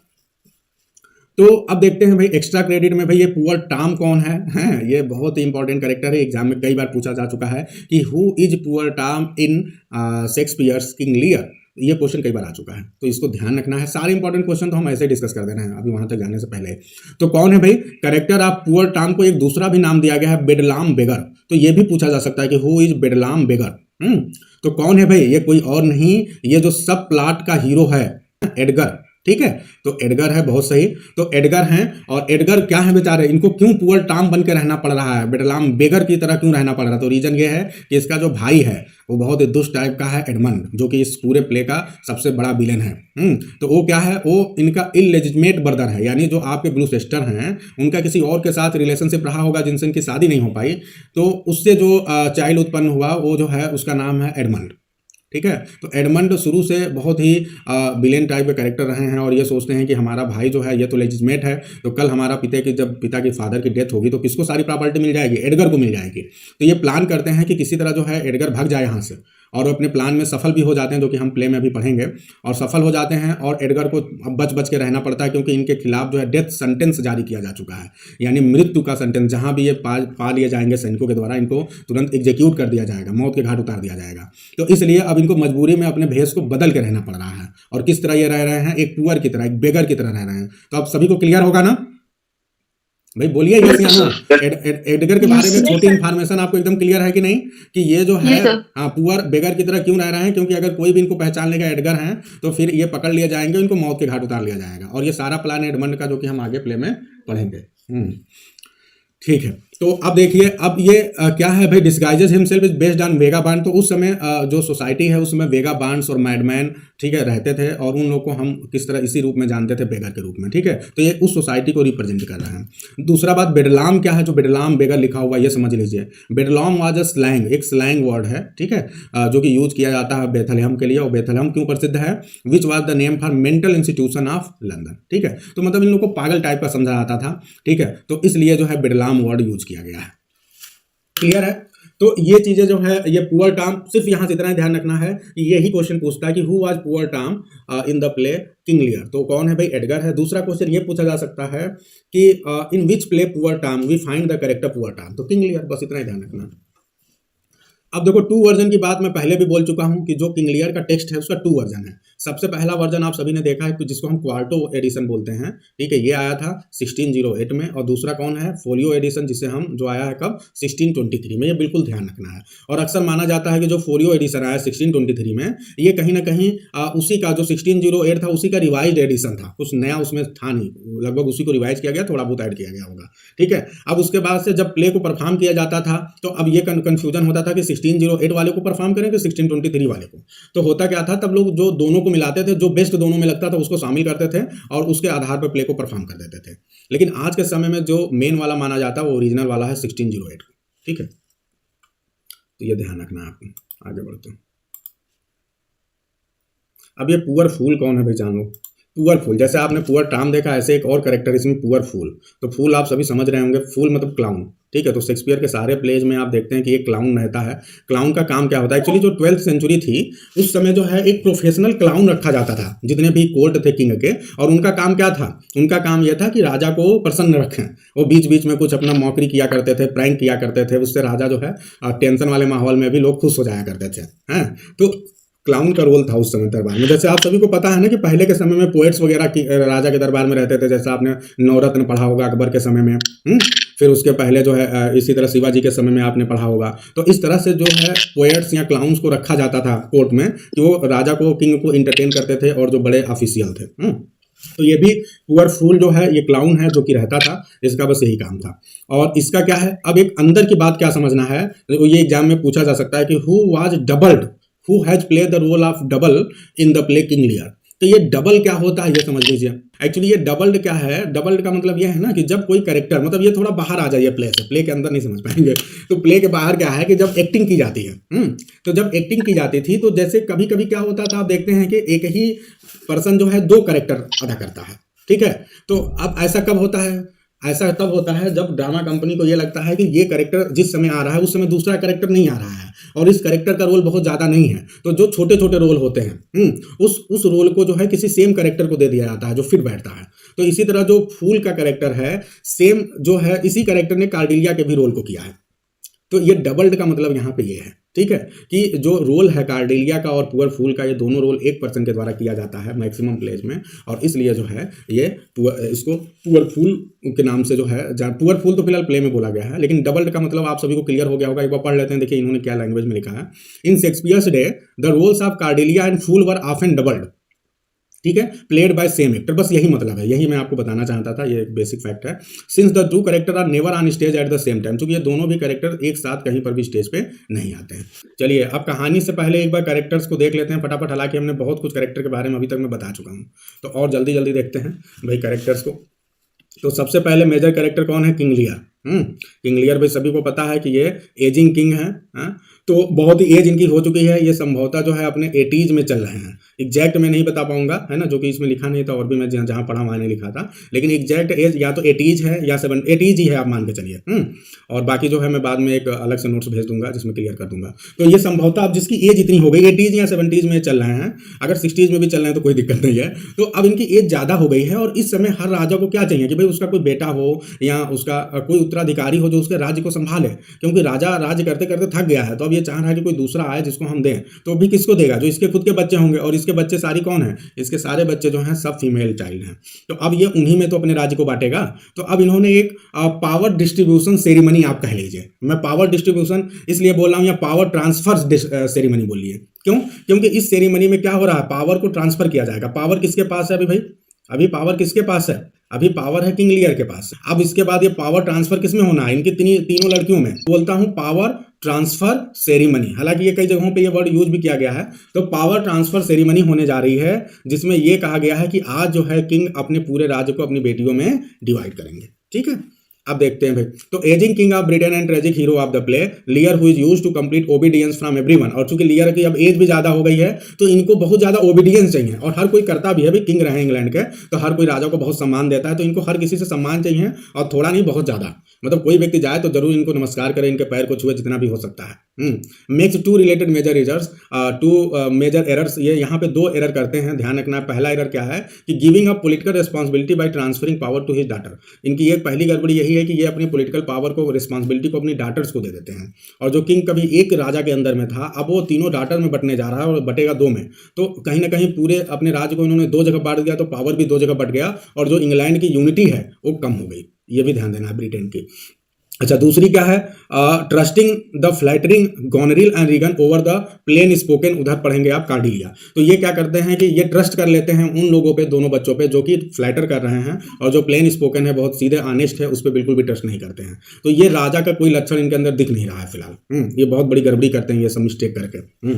तो अब देखते हैं भाई एक्स्ट्रा क्रेडिट में, भाई ये पुअर टॉम कौन है? हैं, ये बहुत ही इंपॉर्टेंट कैरेक्टर है, एग्जाम में कई बार पूछा जा चुका है कि who is poor Tom in Shakespeare's King Lear. ये क्वेश्चन कई बार आ चुका है, तो इसको ध्यान रखना है। सारे इंपॉर्टेंट क्वेश्चन तो हम ऐसे डिस्कस कर देना है अभी वहां तक जाने से पहले। तो कौन है भाई कैरेक्टर ऑफ पुअर टॉम? को एक दूसरा भी नाम दिया गया है, बेडलाम बेगर। तो ये भी पूछा जा सकता है कि हु इज बेडलाम बेगर। तो कौन है भाई? ये कोई और नहीं, ये जो सब प्लॉट का हीरो है, एडगर, ठीक है। तो एडगर है, बहुत सही। तो एडगर हैं, और एडगर क्या है बेचारे, इनको क्यों पुअर टॉम बन के रहना पड़ रहा है, बेडलाम बेगर की तरह क्यों रहना पड़ रहा है? तो रीजन ये है कि इसका जो भाई है वो बहुत ही दुष्ट टाइप का है, एडमंड, जो कि इस पूरे प्ले का सबसे बड़ा विलेन है। तो वो क्या है, वो इनका इलेजिटिमेट ब्रदर है, यानी जो आपके ग्लूसेस्टर हैं उनका किसी और के साथ रिलेशनशिप रहा होगा जिनसे इनकी शादी नहीं हो पाई, तो उससे जो चाइल्ड उत्पन्न हुआ वो जो है उसका नाम है एडमंड, ठीक है। तो एडमंड शुरू से बहुत ही विलेन टाइप के कैरेक्टर रहे हैं, और ये सोचते हैं कि हमारा भाई जो है ये तो लेजिटिमेट है, तो कल हमारा जब पिता की फादर की डेथ होगी तो किसको सारी प्रॉपर्टी मिल जाएगी? एडगर को मिल जाएगी। तो ये प्लान करते हैं कि किसी तरह जो है एडगर भाग जाए यहाँ से, और अपने प्लान में सफल भी हो जाते हैं, जो कि हम प्ले में भी पढ़ेंगे, और सफल हो जाते हैं। और एडगर को बच बच के रहना पड़ता है, क्योंकि इनके खिलाफ जो है डेथ सेंटेंस जारी किया जा चुका है, यानी मृत्यु का सेंटेंस। जहां भी ये पा लिए जाएंगे सैनिकों के द्वारा, इनको तुरंत एग्जीक्यूट कर दिया जाएगा, मौत के घाट उतार दिया जाएगा। तो इसलिए अब इनको मजबूरी में अपने भेष को बदल के रहना पड़ रहा है। और किस तरह ये रह रहे हैं? एक पुअर की तरह, एक बेगर की तरह रह रहे हैं। तो अब सभी को क्लियर होगा ना भाई? बोलिए यस या नो। एडगर के बारे में छोटी इन्फॉर्मेशन आपको एकदम क्लियर है कि नहीं, कि ये जो है हाँ पुअर बेगर की तरह क्यों रह रहे हैं? क्योंकि अगर कोई भी इनको पहचान लेगा एडगर हैं, तो फिर ये पकड़ लिए जाएंगे, इनको मौत के घाट उतार लिया जाएगा। और ये सारा प्लान एडमंड का, जो कि हम आगे प्ले में पढ़ेंगे। ठीक है। तो अब देखिए, अब ये क्या है भाई, disguises himself is based on vagabond. तो उस समय जो सोसाइटी है उसमें वेगाबांड्स और मैडमैन, ठीक है, रहते थे, और उन लोगों को हम किस तरह इसी रूप में जानते थे, बेगर के रूप में, ठीक है। तो ये उस सोसाइटी को रिप्रेजेंट कर रहे हैं। दूसरा बात, बेडलाम क्या है? जो बेडलाम बेगर लिखा हुआ ये समझ लीजिए। बेडलाम वाज अ स्लैंग, एक स्लैंग वर्ड है, ठीक है, जो कि यूज किया जाता है बेथलहम के लिए। और बेथलहम क्यों प्रसिद्ध है? Which was the name for mental institution of London, ठीक है। तो मतलब इन लोगों को पागल टाइप का समझा जाता था, ठीक है। तो इसलिए जो है बेडलाम वर्ड यूज किया गया है। क्लियर है? तो ये चीजें जो है, ये पुअर टॉम, सिर्फ यहां से इतना ध्यान रखना है कि यही क्वेश्चन पूछता है कि who was poor Tom in the play King Lear. तो कौन है भाई? एडगर है। दूसरा क्वेश्चन ये पूछा जा सकता है कि in which play poor Tom we find the character poor Tom. तो किंग लियर, बस इतना ही ध्यान रखना। अब देखो, 2 वर्जन की बात मैं पहले भी बोल चुका हूं कि जो किंग लियर का टेक्स्ट है उसका 2 वर्जन है। सबसे पहला वर्जन आप सभी ने देखा है, जिसको हम क्वार्टो एडिशन बोलते हैं, ठीक है, ये आया था 1608 में। और दूसरा कौन है? फोलियो एडिशन, जिसे हम जो आया है कब? 1623 में। ये बिल्कुल ध्यान रखना है। और अक्सर माना जाता है कि जो फोलियो एडिशन आया 1623 में, ये कहीं ना कहीं उसी का, जो 1608 था, उसी का रिवाइज एडिशन था। कुछ नया उसमें था नहीं, लगभग उसी को रिवाइज किया गया, थोड़ा बहुत ऐड किया गया होगा, ठीक है। अब उसके बाद से जब प्ले को परफॉर्म किया जाता था, तो अब ये कंफ्यूजन होता था कि 1608 वाले को परफॉर्म करें कि 1623 वाले को। तो होता क्या था, तब लोग जो दोनों को मिलाते थे, जो बेस्ट दोनों में लगता था उसको शामिल करते थे, और उसके आधार पर प्ले को परफॉर्म कर देते थे। लेकिन आज के समय में जो मेन वाला माना जाता है वो ओरिजिनल वाला है 1608 को, ठीक है। तो ये ध्यान रखना है आपको। आगे बढ़ते हैं। अब ये पुअर फूल कौन है भाई? जानो। पुअर फूल, जैसे आपने पुअर टॉम देखा, ऐसे एक और कैरेक्टर इसमें पुअर फूल। तो फूल आप सभी समझ रहे होंगे, फूल मतलब क्लाउन, ठीक है। तो शेक्सपियर के सारे प्लेज में आप देखते हैं कि एक क्लाउन रहता है। क्लाउन का काम क्या होता है? एक्चुअली जो 12th सेंचुरी थी उस समय जो है एक प्रोफेशनल क्लाउन रखा जाता था, जितने भी कोर्ट थे किंग के। और उनका काम क्या था? उनका काम यह था कि राजा को प्रसन्न रखें। वो बीच बीच में कुछ अपना मौकरी किया करते थे, प्रैंक किया करते थे, उससे राजा जो है टेंशन वाले माहौल में भी लोग खुश हो जाया करते थे, हैं। तो क्लाउन का रोल था उस समय दरबार में। जैसे आप सभी को पता है ना कि पहले के समय में पोएट्स वगैरह राजा के दरबार में रहते थे। जैसे आपने नवरत्न पढ़ा होगा अकबर के समय में, फिर उसके पहले जो है इसी तरह शिवाजी के समय में आपने पढ़ा होगा। तो इस तरह से जो है पोएट्स या क्लाउन्स को रखा जाता था कोर्ट में, कि वो राजा को, किंग को इंटरटेन करते थे, और जो बड़े ऑफिशियल थे। तो ये भी पुअर फूल जो है ये क्लाउन है जो कि रहता था, इसका बस यही काम था। और इसका क्या है, अब एक अंदर की बात क्या समझना है, तो ये एग्जाम में पूछा जा सकता है कि who was doubled, who has played the role of double in the play King Lear. तो ये डबल क्या होता है ये समझ लीजिए। एक्चुअली ये डबल्ड क्या है, डबल्ड का मतलब ये है ना कि जब कोई कैरेक्टर, मतलब ये थोड़ा बाहर आ जाइए प्ले से, प्ले के अंदर नहीं समझ पाएंगे। तो प्ले के बाहर क्या है कि जब एक्टिंग की जाती है, तो जब एक्टिंग की जाती थी तो जैसे कभी कभी क्या होता था, आप देखते हैं कि एक ही पर्सन जो है दो कैरेक्टर अदा करता है, ठीक है। तो अब ऐसा कब होता है, ऐसा तब होता है जब ड्रामा कंपनी को ये लगता है कि ये कैरेक्टर जिस समय आ रहा है उस समय दूसरा कैरेक्टर नहीं आ रहा है और इस कैरेक्टर का रोल बहुत ज़्यादा नहीं है, तो जो छोटे छोटे रोल होते हैं उस रोल को जो है किसी सेम कैरेक्टर को दे दिया जाता है जो फिट बैठता है। तो इसी तरह जो फूल का कैरेक्टर है, सेम जो है इसी कैरेक्टर ने कार्डिलिया के भी रोल को किया है। तो ये डबल्ड का मतलब यहाँ पे ये है, ठीक है, कि जो रोल है कार्डेलिया का और पुअर फूल का, ये दोनों रोल एक पर्सन के द्वारा किया जाता है मैक्सिमम प्लेज में, और इसलिए जो है ये इसको पुअर फूल के नाम से जो है, पुअर फूल तो फिलहाल प्ले में बोला गया है, लेकिन डबल्ड का मतलब आप सभी को क्लियर हो गया होगा। एक बार पढ़ लेते हैं, देखिए इन्होंने क्या लैंग्वेज में लिखा है। In Shakespeare's day the roles of Cordelia and fool were often doubled, ठीक है, प्लेड बाय सेम एक्टर, बस यही मतलब है, यही मैं आपको बताना चाहता था, ये एक बेसिक फैक्ट है। Since the two character are never on stage at the same time, क्योंकि ये दोनों भी कैरेक्टर एक साथ कहीं पर भी स्टेज पे नहीं आते हैं। चलिए अब कहानी से पहले एक बार कैरेक्टर्स को देख लेते हैं फटाफट, हालांकि हमने बहुत कुछ कैरेक्टर के बारे में अभी तक मैं बता चुका हूँ, तो और जल्दी जल्दी देखते हैं भाई कैरेक्टर्स को। तो सबसे पहले मेजर कैरेक्टर कौन है, किंग लियर। किंग लियर भाई सभी को पता है कि ये एजिंग किंग है, तो बहुत ही एज इनकी हो चुकी है, ये संभवतः जो है अपने 80s में चल रहे हैं, एग्जैक्ट मैं नहीं बता पाऊंगा, है ना, जो कि इसमें लिखा नहीं था, और भी मैं जहाँ पढ़ा वहाँ नहीं लिखा था, लेकिन एग्जैक्ट एज या तो 80s है या 80s ही है, आप मान के चलिए। और बाकी जो है मैं बाद में एक अलग से नोट्स भेज दूंगा जिसमें क्लियर कर दूंगा। तो ये संभवतः अब जिसकी एज इतनी हो गई, 80s या 70s में चल रहे हैं, अगर 60s में भी चल रहे हैं तो कोई दिक्कत नहीं है, तो अब इनकी एज ज़्यादा हो गई है, और इस समय हर राजा को क्या चाहिए कि भाई उसका कोई बेटा हो या उसका कोई उत्तराधिकारी हो जो उसके राज्य को संभाले, क्योंकि राजा राज्य करते करते थक गया है, तो अब ये चाह रहा है कि कोई दूसरा आए जिसको हम दें, तो भी किसको देगा, जो इसके खुद के बच्चे होंगे, और इसके बच्चे सारी कौन है, इसके सारे बच्चे जो हैं सब फीमेल चाइल्ड हैं, तो अब ये उन्हीं में तो अपने राज्य को बांटेगा। तो अब इन्होंने एक पावर डिस्ट्रीब्यूशन सेरेमनी आप कह लीजिए, मैं पावर डिस्ट्रीब्यूशन इसलिए बोल रहा हूं, या पावर ट्रांसफर सेरेमनी बोलिए, क्यों, क्योंकि इस सेरेमनी में क्या हो रहा है, पावर को ट्रांसफर किया जाएगा। पावर किसके पास है अभी भाई, अभी पावर किसके पास है, अभी पावर है किंग लियर के पास। अब इसके बाद ये पावर ट्रांसफर किसमें होना है, इनकी तीनों लड़कियों में, बोलता हूं पावर ट्रांसफर सेरेमनी, हालांकि ये कई जगहों पे ये वर्ड यूज भी किया गया है। तो पावर ट्रांसफर सेरेमनी होने जा रही है, जिसमें ये कहा गया है कि आज जो है किंग अपने पूरे राज्य को अपनी बेटियों में डिवाइड करेंगे, ठीक है। अब देखते हैं भाई, तो ageing king of Britain and tragic hero of the play Lear who is used to complete obedience from everyone, और चूंकि लियर की अब एज भी ज्यादा हो गई है तो इनको बहुत ज्यादा ओबीडियंस चाहिए, और हर कोई करता भी है भाई, किंग रहे इंग्लैंड के, तो हर कोई राजा को बहुत सम्मान देता है, तो इनको हर किसी से सम्मान चाहिए, और थोड़ा नहीं बहुत ज्यादा, मतलब कोई व्यक्ति जाए तो जरूर इनको नमस्कार करे, इनके पैर को छुए जितना भी हो सकता है। Makes two related major errors, two major errors, ये यहाँ पे दो एरर करते हैं, ध्यान रखना। पहला एरर क्या है कि giving up political responsibility by transferring power to his daughter, इनकी एक पहली गड़बड़ी यही है कि ये अपनी पॉलिटिकल पावर को, रिस्पांसिबिलिटी को अपनी डॉटर्स को दे देते हैं, और जो किंग कभी एक राजा के अंदर में था अब वो तीनों डॉटर में बटने जा रहा है, और बटेगा दो में, तो कहीं ना कहीं पूरे अपने राज्य को इन्होंने दो जगह बांट दिया, तो पावर भी दो जगह बट गया, और जो इंग्लैंड की यूनिटी है वो कम हो गई, ये भी ध्यान देना है ब्रिटेन की। अच्छा, दूसरी क्या है, trusting the flattering Goneril and Regan over the plain spoken, उधर पढ़ेंगे आप कार्डिलिया। तो ये क्या करते हैं कि ये ट्रस्ट कर लेते हैं उन लोगों पे, दोनों बच्चों पे जो कि फ्लैटर कर रहे हैं, और जो प्लेन स्पोकन है बहुत सीधे ऑनेस्ट है उस पर बिल्कुल भी ट्रस्ट नहीं करते हैं। तो ये राजा का कोई लक्षण इनके अंदर दिख नहीं रहा है फिलहाल। ये बहुत बड़ी गड़बड़ी करते हैं ये सब मिस्टेक करके।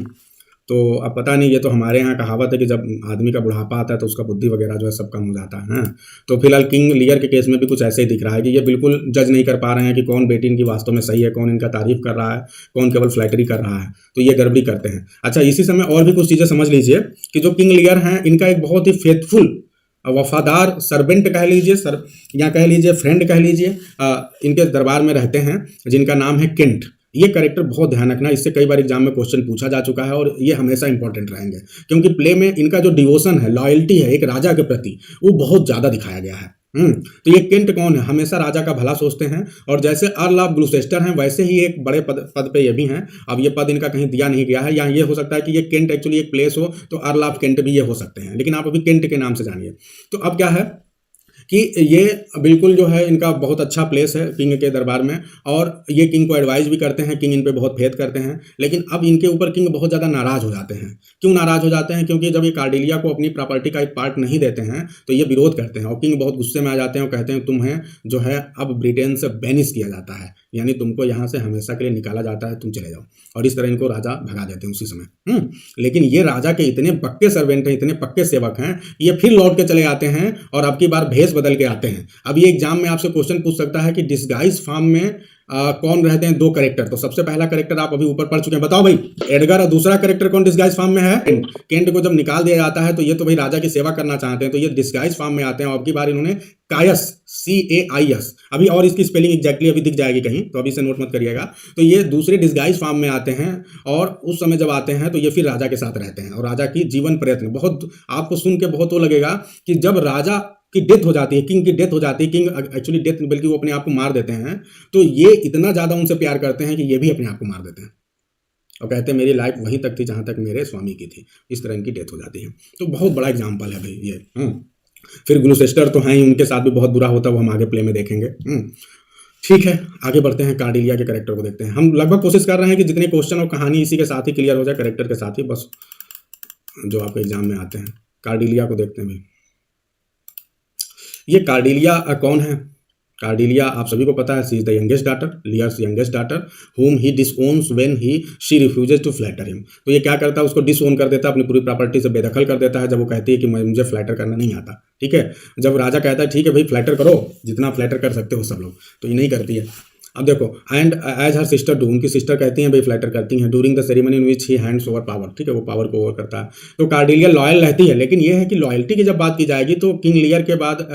तो अब पता नहीं, ये तो हमारे यहाँ कहावत है कि जब आदमी का बुढ़ापा आता है तो उसका बुद्धि वगैरह जो है सब कम हो जाता है। तो फिलहाल किंग लियर के केस में भी कुछ ऐसे ही दिख रहा है कि ये बिल्कुल जज नहीं कर पा रहे हैं कि कौन बेटी इनकी वास्तव में सही है, कौन इनका तारीफ कर रहा है, कौन केवल फ्लैटरी कर रहा है, तो ये गड़बड़ी करते हैं। अच्छा, इसी समय और भी कुछ चीज़ें समझ लीजिए कि जो किंग लियर हैं इनका एक बहुत ही फेथफुल, वफादार सर्वेंट कह लीजिए, या कह लीजिए फ्रेंड कह लीजिए, इनके दरबार में रहते हैं, जिनका नाम है केंट। ये कैरेक्टर बहुत ध्यान रखना, इससे कई बार एग्जाम में क्वेश्चन पूछा जा चुका है, और ये हमेशा इंपॉर्टेंट रहेंगे, क्योंकि प्ले में इनका जो डिवोशन है, लॉयल्टी है एक राजा के प्रति, वो बहुत ज्यादा दिखाया गया है। तो ये केंट कौन है, हमेशा राजा का भला सोचते हैं, और जैसे अर्ल ऑफ ग्लूसेस्टर हैं वैसे ही एक बड़े पद पे ये भी हैं। अब ये पद इनका कहीं दिया नहीं गया है, या ये हो सकता है कि ये केंट एक्चुअली एक प्लेस हो, तो अर्ल ऑफ केंट भी ये हो सकते हैं, लेकिन आप अभी केंट के नाम से जानिए। तो अब क्या है कि ये बिल्कुल जो है इनका बहुत अच्छा प्लेस है किंग के दरबार में, और ये किंग को एडवाइस भी करते हैं, किंग इन पे बहुत फेथ करते हैं। लेकिन अब इनके ऊपर किंग बहुत ज़्यादा नाराज़ हो जाते हैं। क्यों नाराज़ हो जाते हैं? क्योंकि जब ये कार्डिलिया को अपनी प्रॉपर्टी का एक पार्ट नहीं देते हैं तो ये विरोध करते हैं, और किंग बहुत गुस्से में आ जाते हैं और कहते हैं तुम्हें जो है अब ब्रिटेन से बैनिश किया जाता है, यानी तुमको यहाँ से हमेशा के लिए निकाला जाता है, तुम चले जाओ। और इस तरह इनको राजा भगा देते हैं उसी समय। लेकिन ये राजा के इतने पक्के सर्वेंट हैं, इतने पक्के सेवक हैं, ये फिर लौट के चले आते हैं और अब की बार भेष बदल के आते हैं। अब ये एग्जाम में आपसे क्वेश्चन पूछ सकता है कि डिस्गाइज फॉर्म में कौन रहते हैं? दो कैरेक्टर। तो सबसे पहला कैरेक्टर आप अभी ऊपर पढ़ चुके हैं, बताओ भाई एडगर, और दूसरा कैरेक्टर कौन डिस्गाइज फॉर्म में है? केंट को जब निकाल दिया जाता है तो ये तो भाई राजा की सेवा करना चाहते हैं, तो ये डिस्गाइज फॉर्म में आते हैं। और अब की बार इन्होंने कायस, CAIS, अभी और इसकी स्पेलिंग एग्जैक्टली अभी दिख जाएगी कहीं, तो अभी से नोट मत करिएगा। तो ये दूसरे डिस्गाइज फॉर्म में आते हैं, और उस समय जब आते हैं तो ये फिर राजा के साथ रहते हैं, और राजा की जीवन प्रयत्न बहुत आपको सुन के बहुत वो लगेगा कि जब राजा की डेथ हो जाती है, किंग की डेथ हो जाती है, किंग एक्चुअली डेथ बल्कि वो अपने आप को मार देते हैं, तो ये इतना ज़्यादा उनसे प्यार करते हैं कि ये भी अपने आप को मार देते हैं और कहते हैं मेरी लाइफ वहीं तक थी जहाँ तक मेरे स्वामी की थी। इस तरह इनकी डेथ हो जाती है। तो बहुत बड़ा एग्जाम्पल है भाई ये। फिर ग्लूसेस्टर तो हैं ही, उनके साथ भी बहुत बुरा होता है, वो हम आगे प्ले में देखेंगे। ठीक है, आगे बढ़ते हैं, कार्डिलिया के कैरेक्टर को देखते हैं। हम लगभग कोशिश कर रहे हैं कि जितने क्वेश्चन और कहानी इसी के साथ ही क्लियर हो जाए, कैरेक्टर के साथ ही, बस जो आपके एग्जाम में आते हैं। कार्डिलिया को देखते हैं भाई। ये कार्डिलिया कौन है? कार्डिलिया आप सभी को पता है, she is the youngest daughter, Lear's youngest daughter, whom he disowns when she refuses to flatter him। तो ये क्या करता है? उसको डिसओन कर देता है, अपनी पूरी प्रॉपर्टी से बेदखल कर देता है जब वो कहती है कि मुझे फ्लैटर करना नहीं आता। ठीक है, जब राजा कहता है ठीक है भाई फ्लैटर करो, जितना फ्लैटर कर सकते हो सब लोग, तो ये नहीं करती है। अब देखो, and as her sister do, उनकी सिस्टर कहती हैं भाई फ्लैटर करती हैं, during the ceremony in which he hands over power. ठीक है, वो पावर को ओवर करता है। तो कार्डिलिया लॉयल रहती है, लेकिन ये है कि लॉयल्टी की जब बात की जाएगी तो किंग लियर के बाद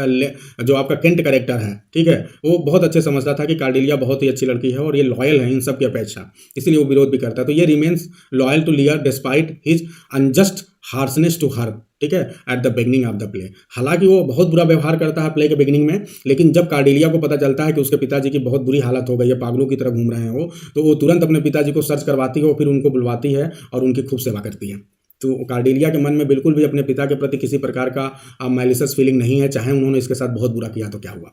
जो आपका केंट कैरेक्टर है, ठीक है, वो बहुत अच्छे समझता था कि कार्डिलिया बहुत ही अच्छी लड़की है और ये लॉयल है इन सब की अपेक्षा, इसलिए वो विरोध भी करता है। तो ये remains loyal to Lear despite his unjust harshness to her. ठीक है, at the beginning of the play, हालांकि वो बहुत बुरा व्यवहार करता है प्ले के बिगनिंग में, लेकिन जब कार्डिलिया को पता चलता है कि उसके पिताजी की बहुत बुरी हालत हो गई है, पागलों की तरह घूम रहे हैं वो, तो वो तुरंत अपने पिताजी को सर्च करवाती है और फिर उनको बुलवाती है और उनकी खूब सेवा करती है। तो कार्डिलिया के मन में बिल्कुल भी अपने पिता के प्रति किसी प्रकार का मैलिशियस फीलिंग नहीं है, चाहे उन्होंने इसके साथ बहुत बुरा किया तो क्या हुआ।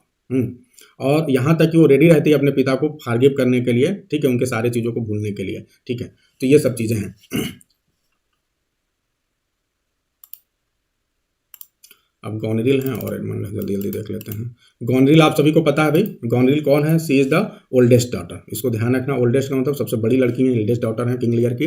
और यहाँ तक कि वो रेडी रहती है अपने पिता को फॉरगिव करने के लिए, ठीक है, उनके सारे चीज़ों को भूलने के लिए। ठीक है, तो ये सब चीज़ें हैं। अब गॉनरिल हैं और एडमंड जल्दी जल्दी देख लेते हैं। गॉनरिल आप सभी को पता है भाई, गॉनरिल कौन है? She is the oldest daughter. इसको ध्यान रखना, ओल्डेस्ट का मतलब सबसे बड़ी लड़की है, ओल्डेस्ट डॉटर है किंग लियर की।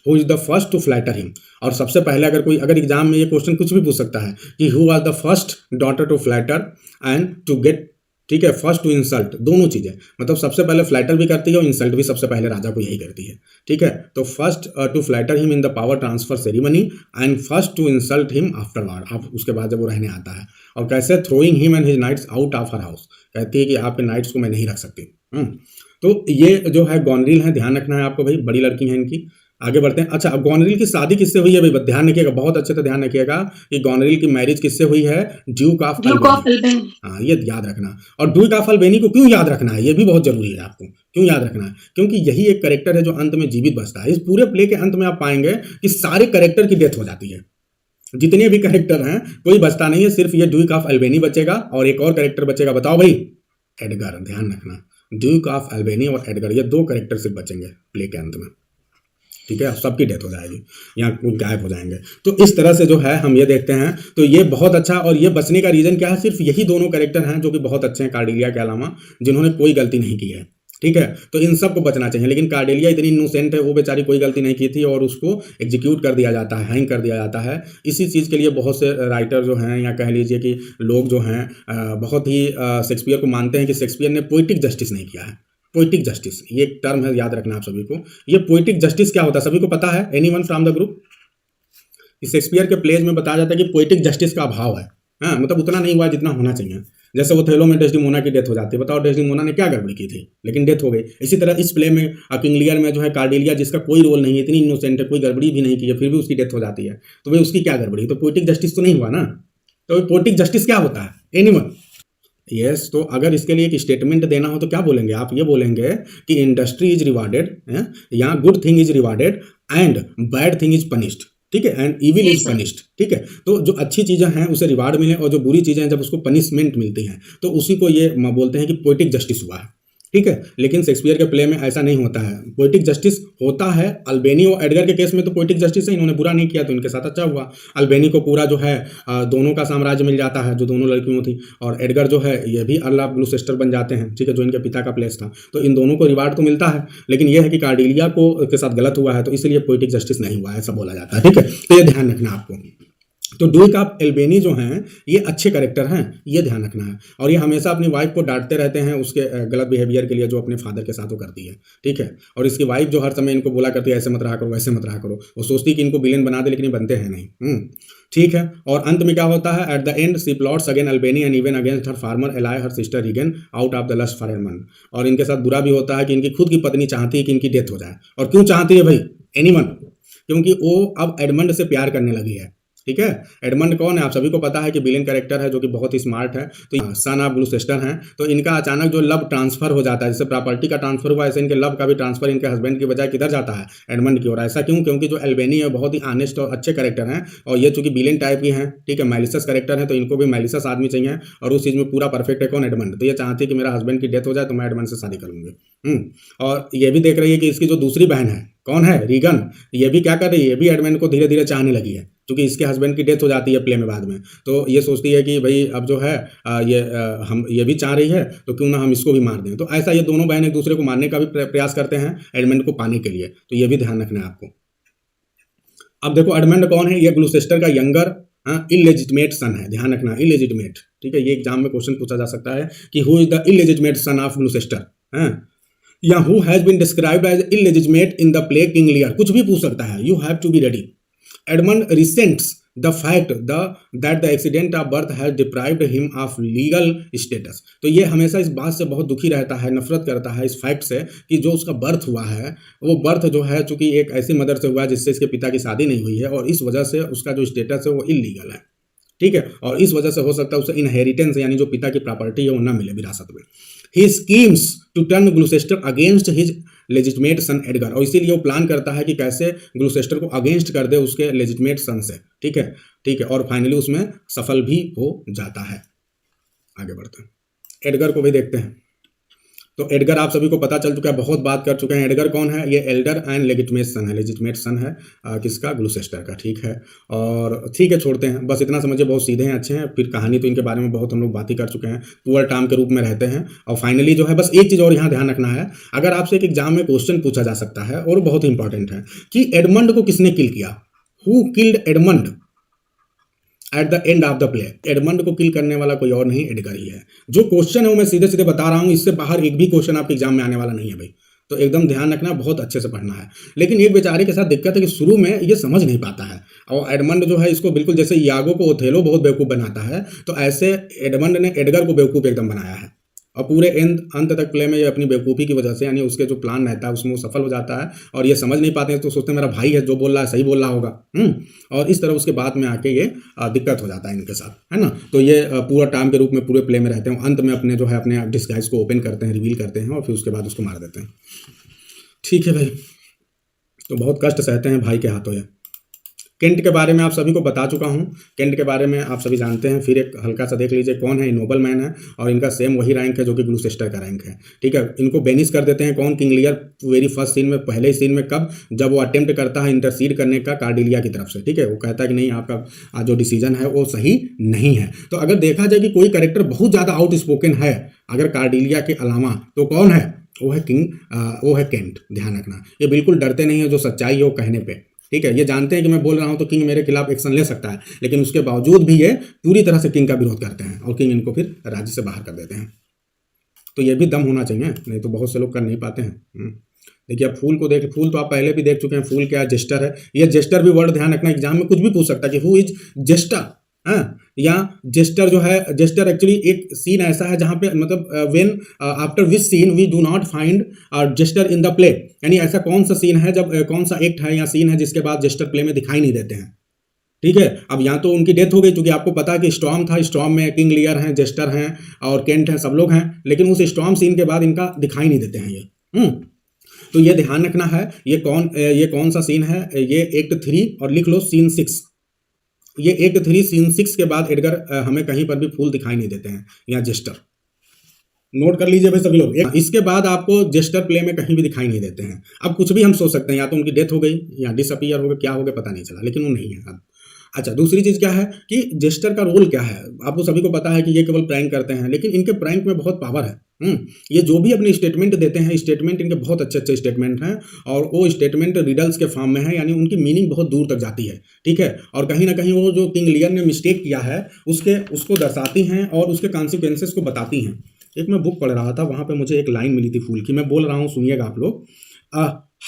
Who is the first to flatter him. और सबसे पहले अगर एग्जाम में ये क्वेश्चन कुछ भी पूछ सकता है कि who was the first daughter to flatter and to get, ठीक है, फर्स्ट टू इंसल्ट, दोनों चीज़ें, मतलब सबसे पहले फ्लैटर भी करती है और इंसल्ट भी सबसे पहले राजा को यही करती है। ठीक है, तो first to flatter him in the power transfer ceremony and first to insult him afterward, अब उसके बाद जब वो रहने आता है। और कैसे? Throwing him and his knights out of her house, कहती है कि आपके नाइट्स को मैं नहीं रख सकती। तो ये जो है गॉनरिल है, ध्यान रखना है आपको भाई, बड़ी लड़की है इनकी। आगे बढ़ते हैं। अच्छा, अब गॉनरिल की शादी किससे हुई है भाई? ध्यान रखिएगा, बहुत अच्छे से ध्यान रखिएगा कि गॉनरिल की मैरिज किससे हुई है? Duke of Albany. हाँ, ये याद रखना। और ड्यूक ऑफ अल्बेनी को क्यों याद रखना है, ये भी बहुत जरूरी है आपको। क्यों याद रखना है? क्योंकि यही एक कैरेक्टर है जो अंत में जीवित बचता है। इस पूरे प्ले के अंत में आप पाएंगे कि सारे कैरेक्टर की डेथ हो जाती है, जितने भी कैरेक्टर हैं कोई बचता नहीं है, सिर्फ ये ड्यूक ऑफ अल्बेनी बचेगा और एक और कैरेक्टर बचेगा, बताओ भाई? एडगर। ध्यान रखना, ड्यूक ऑफ अल्बेनी और एडगर, ये दो कैरेक्टर सिर्फ बचेंगे प्ले के अंत में। ठीक है, सबकी डेथ हो जाएगी, यहाँ गायब हो जाएंगे। तो इस तरह से जो है हम ये देखते हैं, तो ये बहुत अच्छा। और ये बचने का रीज़न क्या है? सिर्फ यही दोनों कैरेक्टर हैं जो कि बहुत अच्छे हैं कार्डिलिया के अलावा, जिन्होंने कोई गलती नहीं की है। ठीक है, तो इन सब को बचना चाहिए, लेकिन कार्डिलिया इतनी इनोसेंट है, वो बेचारी कोई गलती नहीं की थी और उसको एग्जीक्यूट कर दिया जाता है, हैंग कर दिया जाता है। इसी चीज़ के लिए बहुत से राइटर जो हैं, या कह लीजिए कि लोग जो हैं, बहुत ही शेक्सपियर को मानते हैं कि शेक्सपियर ने पोइटिक जस्टिस नहीं किया है। पोइटिक जस्टिस ये एक टर्म है, याद रखना आप सभी को। ये पोइटिक जस्टिस क्या होता है सभी को पता है? Anyone from the group? Shakespeare के प्लेज में बताया जाता है कि पोइटिक जस्टिस का अभाव है। हाँ, मतलब उतना नहीं हुआ जितना होना चाहिए। जैसे ओथेलो में डेस्डेमोना की डेथ हो जाती है, बताओ डेस्डेमोना ने क्या गड़बड़ी की थी, लेकिन डेथ हो गई। इसी तरह इस प्ले में किंग लियर में जो है कार्डिलिया, जिसका कोई रोल नहीं है, इतनी इनोसेंट है, कोई गड़बड़ी भी नहीं की है, फिर भी उसकी डेथ हो जाती है, तो भाई उसकी क्या गड़बड़ी? तो पोइटिक जस्टिस तो नहीं हुआ ना। तो पोइटिक जस्टिस क्या होता है? एनीवन? यस, तो अगर इसके लिए एक स्टेटमेंट देना हो तो क्या बोलेंगे आप? ये बोलेंगे कि इंडस्ट्री इज रिवार्डेड, या good thing is rewarded and bad thing is punished. ठीक है, एंड इविल इज पनिश्ड। ठीक है, तो जो अच्छी चीजें हैं उसे रिवार्ड मिले और जो बुरी चीजें हैं जब उसको पनिशमेंट मिलती हैं तो उसी को ये बोलते हैं कि पोएटिक जस्टिस हुआ है। ठीक है, लेकिन शेक्सपियर के प्ले में ऐसा नहीं होता है। पोएटिक जस्टिस होता है अल्बेनी और एडगर के केस में तो पोएटिक जस्टिस है, इन्होंने बुरा नहीं किया तो इनके साथ अच्छा हुआ। अल्बेनी को पूरा जो है दोनों का साम्राज्य मिल जाता है जो दोनों लड़कियों थी, और एडगर जो है ये भी अर्ल ऑफ ग्लूसेस्टर बन जाते हैं। ठीक है, जो इनके पिता का प्लेस था, तो इन दोनों को रिवार्ड तो मिलता है, लेकिन यह है कि कार्डिलिया को के साथ गलत हुआ है तो इसलिए पोएटिक जस्टिस नहीं हुआ है, ऐसा बोला जाता है। ठीक है, तो ये ध्यान रखना आपको। तो ड्यूक ऑफ एल्बेनी जो हैं ये अच्छे कैरेक्टर हैं, ये ध्यान रखना है, और ये हमेशा अपनी वाइफ को डांटते रहते हैं उसके गलत बिहेवियर के लिए जो अपने फादर के साथ वो करती है। ठीक है, और इसकी वाइफ जो हर समय इनको बोला करती है ऐसे मत रहा करो, वैसे मत रहा करो, वो सोचती है कि इनको विलेन बना दे, लेकिन ये बनते हैं नहीं। ठीक है, और अंत में क्या होता है, at the end she plots again Albany and even against her former ally her sister Regan out of the lust for Edmund. और इनके साथ बुरा भी होता है कि इनकी खुद की पत्नी चाहती है कि इनकी डेथ हो जाए। और क्यों चाहती है भाई, एनीवन, क्योंकि वो अब एडमंड से प्यार करने लगी है। ठीक है, एडमंड कौन है आप सभी को पता है कि विलेन कैरेक्टर है जो कि बहुत ही स्मार्ट है, तो सन ऑफ ग्लूसेस्टर हैं। तो इनका अचानक जो लव ट्रांसफर हो जाता है, जैसे प्रॉपर्टी का ट्रांसफर हुआ ऐसे इनके लव का भी ट्रांसफर इनके हस्बैंड की बजाय किधर जाता है, एडमंड की ओर। ऐसा क्यों, क्योंकि जो एल्बेनी है बहुत ही ऑनेस्ट और अच्छे कैरेक्टर हैं, और ये चूंकि विलेन टाइप की हैं, ठीक है, मैलिसस कैरेक्टर है, तो इनको भी मैलिसस आदमी चाहिए, और उस चीज़ में पूरा परफेक्ट है कौन, एडमंड। तो ये चाहती है कि मेरा हस्बैंड की डेथ हो जाए तो मैं एडमंड से शादी करूंगी। और ये भी देख रही है कि इसकी जो दूसरी बहन है कौन है, रीगन, ये भी क्या कर रही है, ये भी एडमंड को धीरे धीरे चाहने लगी है, क्योंकि इसके हस्बैंड की डेथ हो जाती है प्ले में बाद में। तो ये सोचती है कि भाई अब जो है हम ये भी चाह रही है तो क्यों ना हम इसको भी मार दें। तो ऐसा ये दोनों बहन एक दूसरे को मारने का भी प्रयास करते हैं एडमंड को पाने के लिए, तो ये भी ध्यान रखना है आपको। अब देखो एडमंड कौन है, ये ग्लूसेस्टर का यंगर इलेजिटिमेट सन है, ध्यान रखना, इलेजिटिमेट। ठीक है, ये एग्जाम में क्वेश्चन पूछा जा सकता है कि who is the illegitimate son of Gloucester, या who has been described as illegitimate in the play King Lear, कुछ भी पूछ सकता है, you have to be ready. Edmund resents the fact that the accident of birth has deprived him of legal status. तो ये हमेशा इस बात से बहुत दुखी रहता है, नफरत करता है इस फैक्ट से कि जो उसका बर्थ हुआ है वो बर्थ जो है चूंकि एक ऐसी मदर से हुआ है जिससे इसके पिता की शादी नहीं हुई है, और इस वजह से उसका जो स्टेटस है वो इलीगल है। ठीक है, और इस वजह से हो सकता है उसे इनहेरिटेंस यानी जो पिता की प्रॉपर्टी है वो ना मिले विरासत में। He schemes to turn Gloucester against his legitimate son Edgar, और इसीलिए वो प्लान करता है कि कैसे ग्लूसेस्टर को अगेंस्ट कर दे उसके लेजिटिमेट सन से। ठीक है, ठीक है, और फाइनली उसमें सफल भी हो जाता है। आगे बढ़ते हैं, एडगर को भी देखते हैं। तो एडगर आप सभी को पता चल चुका है, बहुत बात कर चुके हैं। एडगर कौन है, ये एल्डर एंड लेजिटिमेट सन है, लेजिटिमेट सन है किसका, ग्लूसेस्टर का। ठीक है, और ठीक है छोड़ते हैं, बस इतना समझिए, बहुत सीधे हैं, अच्छे हैं। फिर कहानी तो इनके बारे में बहुत हम लोग बात ही कर चुके हैं, पुअर टॉम के रूप में रहते हैं। और फाइनली जो है बस एक चीज़ और यहाँ ध्यान रखना है, अगर आपसे एक एग्जाम में क्वेश्चन पूछा जा सकता है और बहुत इंपॉर्टेंट है कि एडमंड को किसने किल किया, who killed Edmund eight the end of the play. Edmund को किल करने वाला कोई और नहीं, एडगर ही है। जो क्वेश्चन है वो मैं सीधे सीधे बता रहा हूं, इससे बाहर एक भी क्वेश्चन आपके एग्जाम में आने वाला नहीं है भाई, तो एकदम ध्यान रखना, बहुत अच्छे से पढ़ना है। लेकिन एक बेचारे के साथ दिक्कत है कि शुरू में ये समझ नहीं पाता है, और एडमंड जो है इसको बिल्कुल जैसे यागो को ओथेलो बहुत बेवकूफ़ बनाता है, तो ऐसे एडमंड ने एडगर को बेवकूफ़ एकदम बनाया है। और पूरे अंत तक प्ले में ये अपनी बेवकूफ़ी की वजह से यानी उसके जो प्लान रहता है उसमें वो सफल हो जाता है, और ये समझ नहीं पाते हैं तो सोचते हैं मेरा भाई है जो बोल रहा है सही बोल रहा होगा। और इस तरह उसके बाद में आके ये दिक्कत हो जाता है इनके साथ, है ना। तो ये पूरा टाइम के रूप में पूरे प्ले में रहते हैं, अंत में अपने जो है अपने डिस्गाइज को ओपन करते हैं, रिवील करते हैं, और फिर उसके बाद उसको मार देते हैं। ठीक है भाई, तो बहुत कष्ट सहते हैं भाई के हाथों ये। केंट के बारे में आप सभी को बता चुका हूं, केंट के बारे में आप सभी जानते हैं। फिर एक हल्का सा देख लीजिए कौन है, नोबल मैन है, और इनका सेम वही रैंक है जो कि ग्लूसेस्टर का रैंक है। ठीक है, इनको बेनिश कर देते हैं कौन, King Lear very first scene में, पहले ही सीन में। कब, जब वो अटेम्प्ट करता है इंटरसीड करने का कार्डिलिया की तरफ से। ठीक है, वो कहता है कि नहीं आपका जो डिसीजन है वो सही नहीं है। तो अगर देखा जाए कि कोई कैरेक्टर बहुत ज़्यादा आउट स्पोकन है अगर कार्डिलिया के अलावा, तो कौन है, वो है वो है केंट। ध्यान रखना, ये बिल्कुल डरते नहीं है जो सच्चाई है वो कहने पे। ठीक है, ये जानते हैं कि मैं बोल रहा हूं तो किंग मेरे खिलाफ एक्शन ले सकता है, लेकिन उसके बावजूद भी ये पूरी तरह से किंग का विरोध करते हैं, और किंग इनको फिर राज्य से बाहर कर देते हैं। तो ये भी दम होना चाहिए, नहीं तो बहुत से लोग कर नहीं पाते हैं। देखिए आप फूल को देख, फूल तो आप पहले भी देख चुके हैं, फूल क्या है, जेस्टर है। ये जेस्टर भी वर्ड ध्यान रखना, एग्जाम में कुछ भी पूछ सकता है कि हु इज जेस्टर, या जेस्टर जो है, जेस्टर एक्चुअली एक सीन ऐसा है जहां पे मतलब when after which scene we do not find jester in the play, यानी ऐसा कौन सा सीन है जब कौन सा एक्ट है या सीन है जिसके बाद जेस्टर प्ले में दिखाई नहीं देते हैं। ठीक है, अब यहाँ तो उनकी डेथ हो गई, क्योंकि आपको पता है कि स्टॉर्म था, स्टॉर्म में किंग लियर हैं, जेस्टर हैं और केंट हैं, सब लोग हैं, लेकिन उस स्टॉर्म सीन के बाद इनका दिखाई नहीं देते हैं ये। तो ये ध्यान रखना है, ये कौन सा सीन है, ये एक्ट 3 और लिख लो सीन 6। ये एक्ट 3 सीन 6 के बाद एडगर हमें कहीं पर भी फूल दिखाई नहीं देते हैं, या जेस्टर नोट कर लीजिए भाई सभी लोग। इसके बाद आपको जेस्टर प्ले में कहीं भी दिखाई नहीं देते हैं। अब कुछ भी हम सोच सकते हैं, या तो उनकी डेथ हो गई या डिसअपियर हो गया, क्या हो गया पता नहीं चला, लेकिन वो नहीं है अब। अच्छा, दूसरी चीज क्या है कि जेस्टर का रोल क्या है। आपको सभी को पता है कि ये केवल प्रैंक करते हैं, लेकिन इनके प्रैंक में बहुत पावर है। ये जो भी अपने स्टेटमेंट देते हैं, स्टेटमेंट इनके बहुत अच्छे अच्छे स्टेटमेंट हैं, और वो स्टेटमेंट रिडल्स के फॉर्म में है, यानी उनकी मीनिंग बहुत दूर तक जाती है। ठीक है, और कहीं ना कहीं वो जो किंग लियर ने मिस्टेक किया है उसको दर्शाती हैं और उसके कॉन्सिक्वेंसेस को बताती हैं। एक मैं बुक पढ़ रहा था, वहां पे मुझे एक लाइन मिली थी फूल की, मैं बोल रहा हूँ, सुनिएगा आप लोग।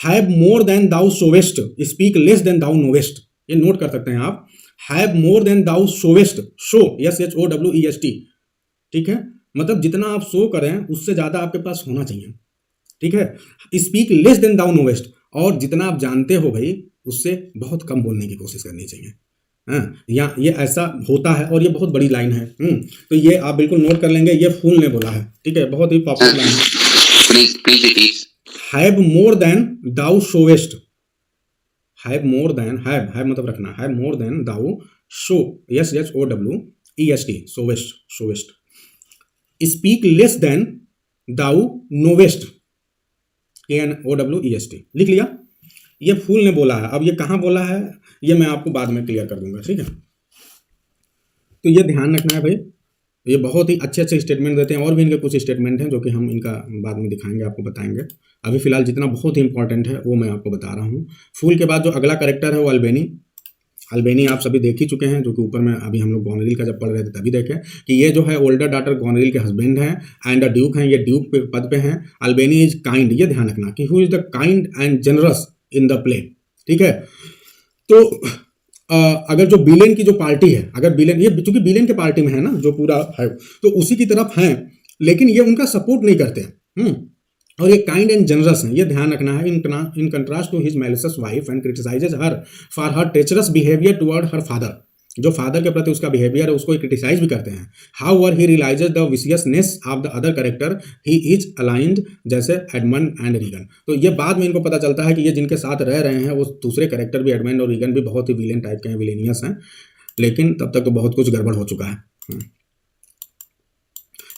Have more than thou showest, speak less than thou knowest. ये नोट कर सकते हैं आप। Have more than thou showest, show SHOWEST। ठीक है, मतलब जितना आप शो करें उससे ज्यादा आपके पास होना चाहिए। ठीक है, स्पीक लेस देन दाउ नोवेस्ट, और जितना आप जानते हो भाई उससे बहुत कम बोलने की कोशिश करनी चाहिए। या ये ऐसा होता है, और ये बहुत बड़ी लाइन है। तो ये आप बिल्कुल नोट कर लेंगे, ये फूल ने बोला है। ठीक है, बहुत ही पॉपुलर लाइन है। Have more than thou showest, have more than, have मतलब रखना, have more than thou show SHOWEST, showest. Speak less than thou knowest, KNOWEST। लिख लिया, ये फूल ने बोला है। अब ये कहाँ बोला है ये मैं आपको बाद में क्लियर कर दूंगा। ठीक है, तो ये ध्यान रखना है भाई, ये बहुत ही अच्छे अच्छे स्टेटमेंट देते हैं, और भी इनके कुछ स्टेटमेंट हैं जो कि हम इनका बाद में दिखाएंगे, आपको बताएंगे। अभी फिलहाल जितना बहुत ही इंपॉर्टेंट है वो मैं आपको बता रहा हूँ। फूल के बाद जो अगला कैरेक्टर है वो अल्बेनी आप सभी देख ही चुके हैं, जो कि ऊपर में अभी हम लोग गॉनरिल का जब पढ़ रहे थे तभी देखे कि ये जो है ओल्डर डॉटर गॉनरिल के हस्बैंड हैं एंड द ड्यूक हैं, ये ड्यूक पे पद पे हैं। अल्बेनी इज काइंड, ये ध्यान रखना कि who is the kind and generous in the play. ठीक है, तो अगर जो विलेन की जो पार्टी है, अगर विलेन, ये चूंकि विलेन के पार्टी में है ना जो पूरा है, तो उसी की तरफ हैं, लेकिन ये उनका सपोर्ट नहीं करते हैं। और ये काइंड एंड जनरस हैं, ये ध्यान रखना है। In contrast to his malicious wife and criticises her for her treacherous behaviour toward her father, जो फादर के प्रति उसका बिहेवियर है उसको क्रिटिसाइज भी करते हैं। However he realizes the viciousness of the other character he is aligned, जैसे एडमंड एंड रीगन। तो ये बाद में इनको पता चलता है कि ये जिनके साथ रह रहे हैं वो दूसरे कैरेक्टर भी, एडमंड और रीगन भी बहुत ही विलेन टाइप के हैं, विलेनियस हैं, लेकिन तब तक तो बहुत कुछ गड़बड़ हो चुका है।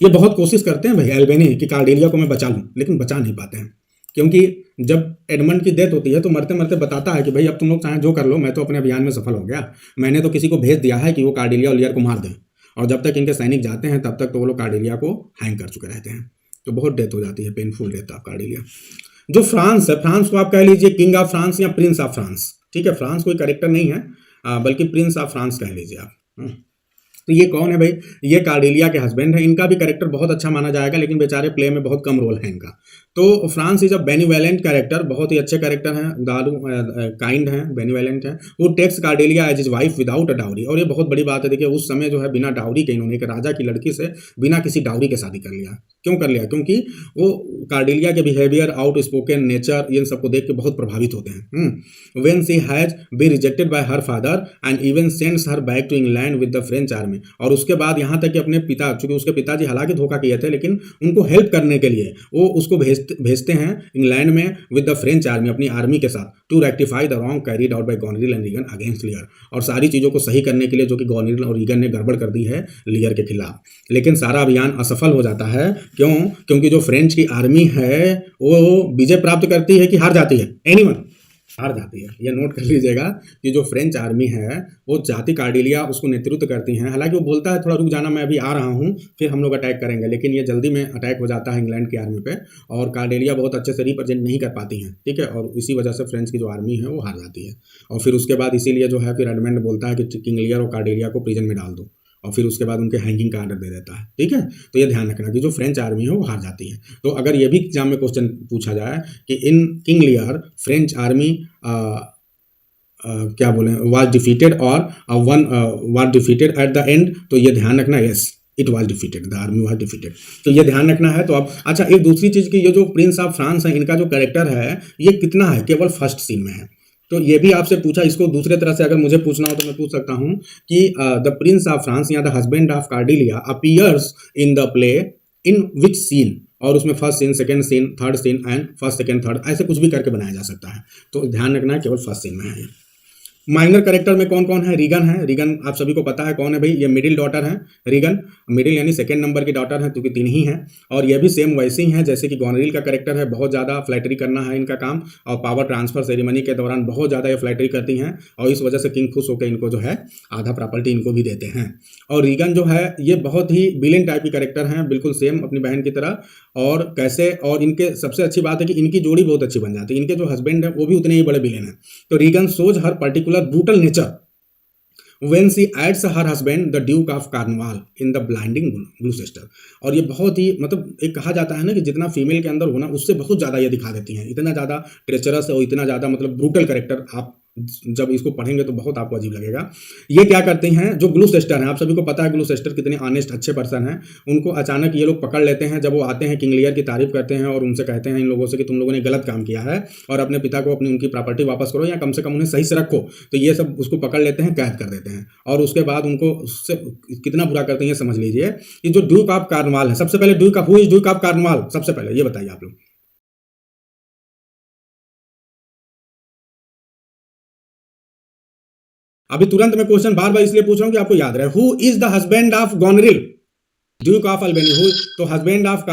ये बहुत कोशिश करते हैं भाई एल्बेनी कि कार्डेलिया को मैं बचा लूं, लेकिन बचा नहीं पाते हैं, क्योंकि जब एडमंड की डेथ होती है तो मरते मरते बताता है कि भाई अब तुम लोग चाहे जो कर लो, मैं तो अपने अभियान में सफल हो गया, मैंने तो किसी को भेज दिया है कि वो कार्डेलिया और लियर को मार दें, और जब तक इनके सैनिक जाते हैं तब तक तो वो लोग कार्डेलिया को हैंग कर चुके रहते हैं। तो बहुत डेथ हो जाती है, पेनफुल डेथ ऑफ कार्डेलिया। जो फ्रांस है, फ्रांस को आप कह लीजिए किंग ऑफ फ्रांस या प्रिंस ऑफ फ्रांस। ठीक है, फ्रांस कोई कैरेक्टर नहीं है, बल्कि प्रिंस ऑफ फ्रांस कह लीजिए आप। तो ये कौन है भाई, ये कार्डेलिया के हस्बैंड है। इनका भी कैरेक्टर बहुत अच्छा माना जाएगा, लेकिन बेचारे प्ले में बहुत कम रोल है इनका। तो फ्रांस इज अ बेनिवेलेंट कैरेक्टर, बहुत ही अच्छे कैरेक्टर हैं, दारू काइंड हैं, बेनिवेलेंट हैं। वो takes Cordelia as his wife without a dowry, और ये बहुत बड़ी बात है। देखिए उस समय जो है बिना डाउरी के इन्होंने एक राजा की लड़की से बिना किसी डाउरी के शादी कर लिया। क्यों कर लिया? क्योंकि वो कार्डेलिया के बिहेवियर, आउट स्पोकन नेचर, इन सबको देख के बहुत प्रभावित होते हैं। When she has been rejected by her father and even sends her back to England with the French army, और उसके बाद यहाँ तक कि अपने पिता, चूंकि उसके पिताजी हालांकि धोखा किए थे, लेकिन उनको हेल्प करने के लिए वो उसको भेजते हैं इंग्लैंड में विद द फ्रेंच आर्मी, अपनी आर्मी के साथ, to rectify the wrong carried out by Goneril and Regan against Lear, और सारी चीज़ों को सही करने के लिए जो कि गॉनरिल और रीगन ने गड़बड़ कर दी है लियर के खिलाफ। लेकिन सारा अभियान असफल हो जाता है। क्यों? क्योंकि जो फ्रेंच की आर्मी है वो विजय प्राप्त करती है कि हार जाती है? एनीवन हार जाती है। यह नोट कर लीजिएगा कि जो फ्रेंच आर्मी है वो जाति कार्डेलिया उसको नेतृत्व करती हैं। हालांकि वो बोलता है थोड़ा रुक जाना, मैं अभी आ रहा हूँ, फिर हम लोग अटैक करेंगे, लेकिन ये जल्दी में अटैक हो जाता है इंग्लैंड की आर्मी पे, और कार्डेलिया बहुत अच्छे से रिप्रेजेंट नहीं कर पाती हैं। ठीक है, और इसी वजह से फ्रेंच की जो आर्मी है वो हार जाती है। और फिर उसके बाद इसीलिए जो है फिर एडमंड बोलता है कि किंग लियर और कार्डेलिया को प्रिजन में डाल दो, और फिर उसके बाद उनके हैंगिंग का ऑर्डर दे देता है। ठीक है, तो ये ध्यान रखना कि जो फ्रेंच आर्मी है वो हार जाती है। तो अगर ये भी एग्जाम में क्वेश्चन पूछा जाए कि इन किंग लियर फ्रेंच आर्मी क्या बोले वाज डिफीटेड और was defeated eight the and, तो ये ध्यान रखना, yes it was defeated, the army was defeated, तो ये ध्यान रखना है। तो अब अच्छा, एक दूसरी चीज की ये जो प्रिंस ऑफ फ्रांस है, इनका जो कैरेक्टर है ये कितना है, केवल फर्स्ट सीन में है। तो ये भी आपसे पूछा, इसको दूसरे तरह से अगर मुझे पूछना हो तो मैं पूछ सकता हूँ कि द प्रिंस ऑफ फ्रांस या the husband of Cordelia appears in the play in which scene, और उसमें first scene, second scene, third scene and first second third ऐसे कुछ भी करके बनाया जा सकता है। तो ध्यान रखना है केवल फर्स्ट सीन में है ये। माइनर कैरेक्टर में कौन कौन है? रीगन है। रीगन आप सभी को पता है कौन है भाई, ये मिडिल डॉटर है। रीगन मिडिल यानी सेकंड नंबर की डॉटर है, क्योंकि 3 ही है। और ये भी सेम वैसे ही है जैसे कि गॉनरिल का कैरेक्टर है। बहुत ज़्यादा फ्लैटरी करना है इनका काम, और पावर ट्रांसफर सेरेमनी के दौरान बहुत ज़्यादा ये फ्लैटरी करती हैं, और इस वजह से किंग खुश होकर इनको जो है आधा प्रॉपर्टी इनको भी देते हैं। और रीगन जो है ये बहुत ही विलेन टाइप की कैरेक्टर हैं, बिल्कुल सेम अपनी बहन की तरह। और कैसे, और इनके सबसे अच्छी बात है कि इनकी जोड़ी बहुत अच्छी बन जाती है। इनके जो हस्बैंड है वो भी उतने ही बड़े विलेन हैं। तो Regan shows her particular brutal nature when she adds her husband the Duke of Cornwall in the blinding Gloucester। और ये बहुत ही मतलब एक कहा जाता है ना कि जितना फीमेल के अंदर होना उससे बहुत ज़्यादा ये दिखा देती हैं, इतना ज़्यादा ट्रेचरस और इतना ज़्यादा मतलब ब्रूटल कैरेक्टर। आप जब इसको पढ़ेंगे तो बहुत आपको अजीब लगेगा। ये क्या करते हैं, जो ग्लूसेस्टर हैं, आप सभी को पता है ग्लूसेस्टर कितने ऑनेस्ट अच्छे पर्सन हैं। उनको अचानक ये लोग पकड़ लेते हैं जब वो आते हैं, किंग लियर की तारीफ करते हैं और उनसे कहते हैं इन लोगों से कि तुम लोगों ने गलत काम किया है और अपने पिता को अपनी उनकी प्रॉपर्टी वापस करो या कम से कम उन्हें सही से रखो। तो ये सब उसको पकड़ लेते हैं, कैद कर देते हैं, और उसके बाद उनको उससे कितना बुरा करते हैं ये समझ लीजिए। कि जो ड्यूक ऑफ कार्नवाल है, सबसे पहले Duke of, who is Duke of Cornwall, सबसे पहले ये बताइए आप लोग। अभी तुरंत मैं क्वेश्चन बार बार इसलिए पूछ रहा हूं कि आपको याद रहे। Who is the husband of Goneril, Duke of Albany. Who, तो हस्बैंड ऑफ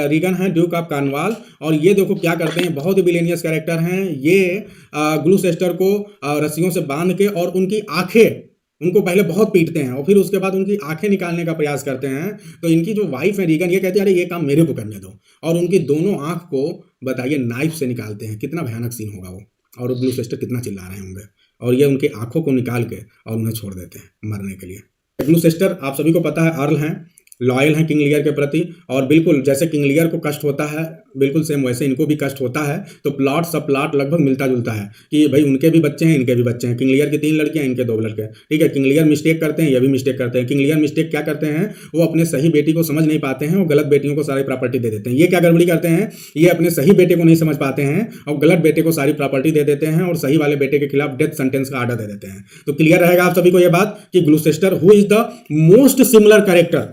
रीगन है ड्यूक ऑफ कार्नवाल। और ये देखो क्या करते हैं, बहुत ही विलेनियस कैरेक्टर हैं ये। ग्लूसेस्टर को रस्सियों से बांध के और उनकी आंखें, उनको पहले बहुत पीटते हैं और फिर उसके बाद उनकी आंखें निकालने का प्रयास करते हैं। तो इनकी जो वाइफ है रीगन, ये कहती है अरे ये काम मेरे को करने दो, और उनकी दोनों आंख को बताइए नाइफ से निकालते हैं। कितना भयानक सीन होगा वो, और ग्लूसेस्टर कितना चिल्ला रहे होंगे, और ये उनकी आंखों को निकाल के और उन्हें छोड़ देते हैं मरने के लिए। ग्लूसेस्टर आप सभी को पता है अर्ल हैं, लॉयल हैं किंग लियर के प्रति, और बिल्कुल जैसे किंग लियर को कष्ट होता है बिल्कुल सेम वैसे इनको भी कष्ट होता है। तो प्लॉट सब प्लॉट लगभग मिलता जुलता है कि भाई उनके भी बच्चे हैं, इनके भी बच्चे हैं। किंग लियर की 3 लड़कियां, इनके 2 लड़के, ठीक है। किंग लियर मिस्टेक करते हैं, ये भी मिस्टेक करते हैं। किंग लियर मिस्टेक क्या करते हैं, वो अपने सही बेटी को समझ नहीं पाते हैं और गलत बेटियों को सारी प्रॉपर्टी दे देते हैं। ये क्या गड़बड़ी करते हैं, ये अपने सही बेटे को नहीं समझ पाते हैं और गलत बेटे को सारी प्रॉपर्टी दे देते हैं और सही वाले बेटे के खिलाफ डेथ सेंटेंस का आर्डर दे देते हैं। तो क्लियर रहेगा आप सभी को यह बात कि Gloucester who is the most similar character,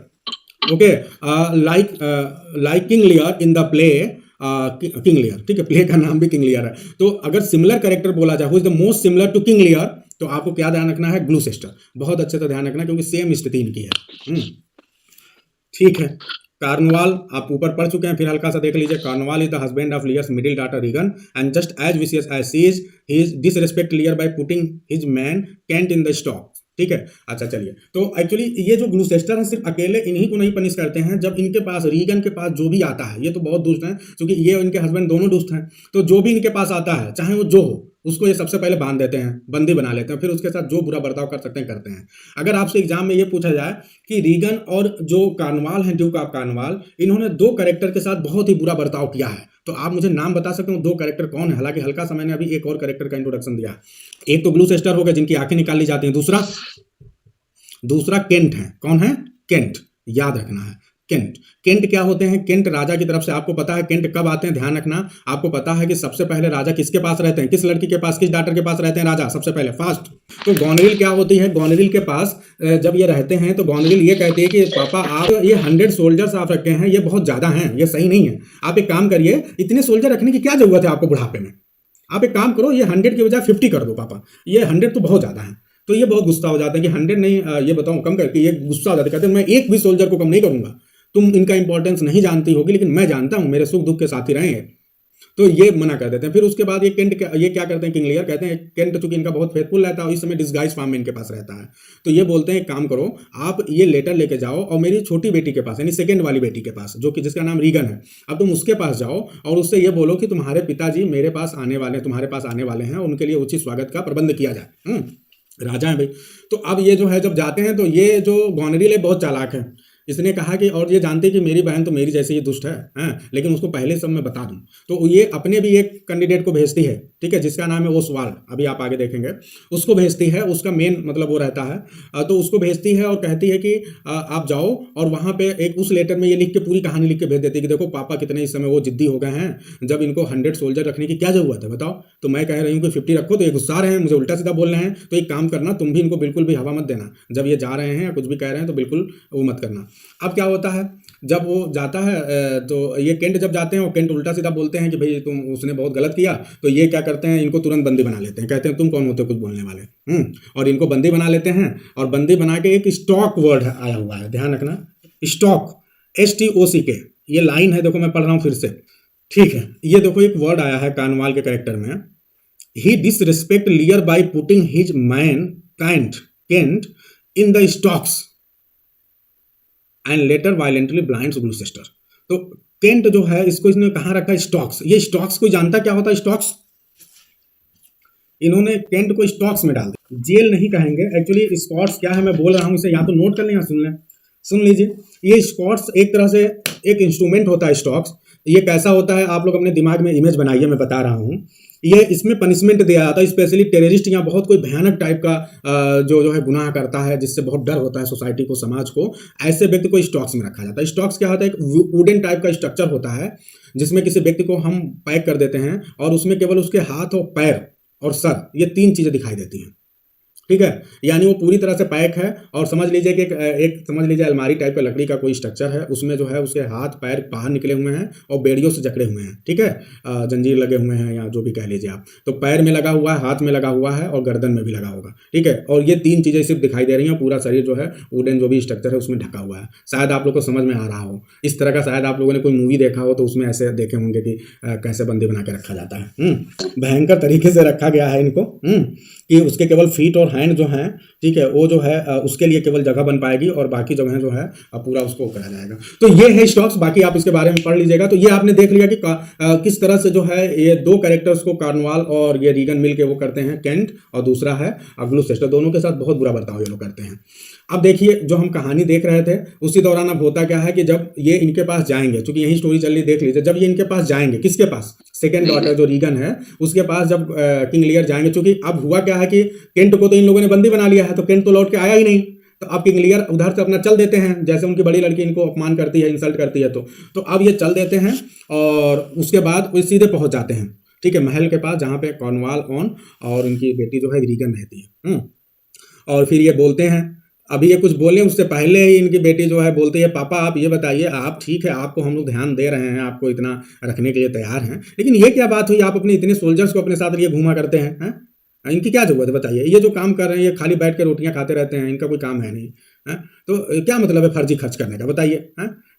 okay, like King Lear in the play King लियर, ठीक है। प्ले का नाम भी किंग लियर है। तो अगर सिमिलर कैरेक्टर बोला जाए who is the most similar to King Lear, तो आपको क्या ध्यान रखना है, ग्लूसेस्टर। बहुत अच्छे से ध्यान रखना क्योंकि सेम स्थिति इनकी है। ठीक है। कार्नवाल आप ऊपर पढ़ चुके हैं, फिर हल्का सा देख लीजिए। Cornwall is the husband of Lear's middle daughter Regan and just as vicious as she is, he is disrespect Lear by putting his man Kent in the stock, ठीक है। अच्छा चलिए, तो एक्चुअली ये जो ग्लूसेस्टर हैं सिर्फ अकेले इन्हीं को नहीं पनिश करते हैं। जब इनके पास रीगन के पास जो भी आता है, ये तो बहुत दुष्ट हैं क्योंकि ये और इनके हस्बैंड दोनों दुष्ट हैं, तो जो भी इनके पास आता है चाहे वो जो हो उसको ये सबसे पहले बांध देते हैं, बंदी बना लेते हैं, फिर उसके साथ जो बुरा बर्ताव कर सकते हैं करते हैं। अगर आपसे एग्जाम में ये पूछा जाए कि रीगन और जो कार्नवाल हैं ड्यूक ऑफ कार्नवाल, इन्होंने 2 कैरेक्टर के साथ बहुत ही बुरा बर्ताव किया है, तो आप मुझे नाम बता सकते हो 2 कैरेक्टर कौन है। हालांकि हल्का सा मैंने अभी एक और कैरेक्टर का इंट्रोडक्शन दिया। एक तो ग्लूसेस्टर हो गया जिनकी आंखें निकाल ली जाती हैं, दूसरा केंट है। कौन है? केंट, याद रखना है केंट। केंट क्या होते हैं? केंट राजा की तरफ से, आपको पता है केंट कब आते हैं, ध्यान रखना। आपको पता है कि सबसे पहले राजा किसके पास रहते हैं, किस लड़की के पास, किस डॉटर के पास रहते हैं राजा सबसे पहले फास्ट। तो गॉनरिल क्या होती है, गॉनरिल के पास जब ये रहते हैं तो गॉनरिल ये कहती है कि पापा आप ये 100 सोल्जर्स आप रखे हैं, ये बहुत ज्यादा हैं, ये सही नहीं है। आप एक काम करिए, इतने सोल्जर रखने की क्या जरूरत है आपको बुढ़ापे में, आप एक काम करो, ये 100 की बजाय 50 कर दो पापा, ये 100 तो बहुत ज्यादा है। तो ये बहुत गुस्सा हो जाते हैं कि 100 नहीं, ये बताऊं कम करके, ये गुस्सा हो जाते कहते हैं मैं एक भी सोल्जर को कम नहीं करूंगा, तुम इनका इंपॉर्टेंस नहीं जानती होगी लेकिन मैं जानता हूं, मेरे सुख दुख के साथी रहे हैं। तो ये मना कर देते हैं। फिर उसके बाद ये केंट ये क्या करते हैं, किंग लियर कहते हैं, केंट चूंकि इनका बहुत फेथफुल रहता है और इस समय डिस्गाइज फॉर्म में इनके पास रहता है, तो ये बोलते हैं एक काम करो, आप ये लेटर लेके जाओ और मेरी छोटी बेटी के पास यानी सेकंड वाली बेटी के पास, जो कि जिसका नाम रीगन है, अब तुम उसके पास जाओ और उससे ये बोलो कि तुम्हारे पिताजी मेरे पास आने वाले, तुम्हारे पास आने वाले हैं, उनके लिए उचित स्वागत का प्रबंध किया जाए। राजा है भाई। तो अब ये जो है जब जाते हैं तो ये जो गॉनरिल है बहुत चालाक है, इसने कहा कि और ये जानते कि मेरी बहन तो मेरी जैसे ही दुष्ट है, लेकिन उसको पहले सब मैं बता दूं। तो ये अपने भी एक कैंडिडेट को भेजती है, ठीक है, जिसका नाम है ओसवाल्ड, अभी आप आगे देखेंगे। उसको भेजती है, उसका मेन मतलब वो रहता है, तो उसको भेजती है और कहती है कि आप जाओ और वहाँ पे एक उस लेटर में ये लिख के पूरी कहानी लिख के भेज देती है कि देखो पापा कितने इस समय वो जिद्दी हो गए हैं, जब इनको 100 सोल्जर रखने की क्या जरूरत है बताओ, तो मैं कह रही हूँ कि 50 रखो, तो ये गुस्सा रहे हैं, मुझे उल्टा सीधा बोल रहे हैं। तो एक काम करना, तुम भी इनको बिल्कुल भी हवा मत देना, जब ये जा रहे हैं या कुछ भी कह रहे हैं तो बिल्कुल वो मत करना। अब क्या होता है, जब वो जाता है तो ये केंट जब जाते हैं वो केंट उल्टा सीधा बोलते हैं कि भाई उसने बहुत गलत किया, तो ये क्या करते हैं, इनको तुरंत बंदी बना लेते हैं, कहते हैं तुम कौन होते हो कुछ बोलने वाले। और इनको बंदी बना लेते हैं, और बंदी बना के एक स्टॉक वर्ड आया हुआ है, ध्यान रखना, स्टॉक, STOCK, ये लाइन है, देखो मैं पढ़ रहा हूँ फिर से, ठीक है। ये देखो एक वर्ड आया है कार्नवाल के कैरेक्टर में, he disrespect Lear by putting his man Kent in the stocks and later violently blinds Gloucester. तो केंट जो है इसको इसने कहाँ रखा, स्टॉक्स। ये स्टॉक्स कोई जानता क्या होता है स्टॉक्स? इन्होंने केंट को स्टॉक्स में डाल दिया, जेल नहीं कहेंगे एक्चुअली। स्कॉट्स क्या है मैं बोल रहा हूँ, इसे या तो नोट कर लें या सुन लें। सुन लीजिए, ये स्कॉट्स एक तरह से एक इंस्ट्रूमेंट होता है स्टॉक्स। ये कैसा होता है, आप लोग अपने दिमाग में इमेज बनाइए, मैं बता रहा हूँ। ये इसमें पनिशमेंट दिया जाता है, स्पेशली टेररिस्ट या बहुत कोई भयानक टाइप का जो है गुनाह करता है, जिससे बहुत डर होता है सोसाइटी को, समाज को, ऐसे व्यक्ति को स्टॉक्स में रखा जाता है। स्टॉक्स क्या होता है, एक वुडन टाइप का स्ट्रक्चर होता है जिसमें किसी व्यक्ति को हम पैक कर देते हैं, और उसमें केवल उसके हाथ और पैर और सर, ये 3 चीजें दिखाई देती हैं, ठीक है। यानी वो पूरी तरह से पैक है, और समझ लीजिए कि एक समझ लीजिए अलमारी टाइप का लकड़ी का कोई स्ट्रक्चर है, उसमें जो है उसके हाथ पैर बाहर निकले हुए हैं और बेड़ियों से जकड़े हुए हैं, ठीक है, जंजीर लगे हुए हैं या जो भी कह लीजिए आप। तो पैर में लगा हुआ है, हाथ में लगा हुआ है और गर्दन में भी लगा होगा, ठीक है। और ये 3 चीजें सिर्फ दिखाई दे रही हैं, पूरा शरीर जो है वुडन जो भी स्ट्रक्चर है उसमें ढका हुआ है। शायद आप लोग को समझ में आ रहा हो, इस तरह का शायद आप लोगों ने कोई मूवी देखा हो तो उसमें ऐसे देखे होंगे कि कैसे बंदी बना के रखा जाता है। भयंकर तरीके से रखा गया है इनको, कि उसके केवल फीट और हैंड जो हैं, ठीक है, वो जो है उसके लिए केवल जगह बन पाएगी, और बाकी जगह जो है पूरा उसको करा जाएगा। तो ये है स्टॉक्स, बाकी आप इसके बारे में पढ़ लीजिएगा। तो ये आपने देख लिया कि किस तरह से जो है ये 2 कैरेक्टर्स को कार्नवाल और ये रीगन मिल के वो करते हैं, केंट, और दूसरा है ग्लूसेस्टर, दोनों के साथ बहुत बुरा बर्ताव ये लोग करते हैं। अब देखिए, जो हम कहानी देख रहे थे उसी दौरान अब होता क्या है कि जब ये इनके पास जाएंगे, चूंकि यही स्टोरी चल रही, देख लीजिए, जब ये इनके पास जाएंगे, किसके पास, सेकेंड डॉटर जो रीगन है उसके पास जब किंग लियर जाएंगे, चूंकि अब हुआ क्या है कि केंट को तो इन लोगों ने बंदी बना लिया है, तो केंट तो लौट के आया ही नहीं, तो अब किंग लियर उधर से अपना चल देते हैं, जैसे उनकी बड़ी लड़की इनको अपमान करती है, इंसल्ट करती है, तो अब ये चल देते हैं, और उसके बाद वो सीधे पहुंच जाते हैं, ठीक है, महल के पास, जहाँ पे कॉर्नवाल ऑन और उनकी बेटी जो है रीगन रहती है। और फिर ये बोलते हैं, अभी ये कुछ बोले उससे पहले ही इनकी बेटी जो है बोलती है, पापा आप ये बताइए, आप ठीक है, आपको हम लोग ध्यान दे रहे हैं, आपको इतना रखने के लिए तैयार हैं, लेकिन ये क्या बात हुई, आप अपने इतने सोल्जर्स को अपने साथ लिए घूमा करते हैं? इनकी क्या जरूरत है बताइए? ये जो काम कर रहे हैं, ये खाली बैठ के रोटियां खाते रहते हैं, इनका कोई काम है नहीं है, तो क्या मतलब है फर्जी खर्च करने का, बताइए।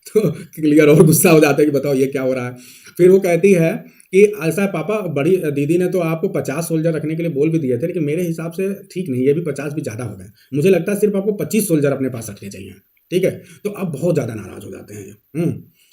तो क्लियर और गुस्सा हो जाता है कि बताओ ये क्या हो रहा है। फिर वो कहती है कि ऐसा है पापा, बड़ी दीदी ने तो आपको 50 सोल्जर रखने के लिए बोल भी दिए थे, लेकिन मेरे हिसाब से ठीक नहीं, ये भी 50 भी ज़्यादा हो गए, मुझे लगता है सिर्फ आपको 25 सोल्जर अपने पास रखने चाहिए, ठीक है। तो अब बहुत ज़्यादा नाराज हो जाते हैं ये,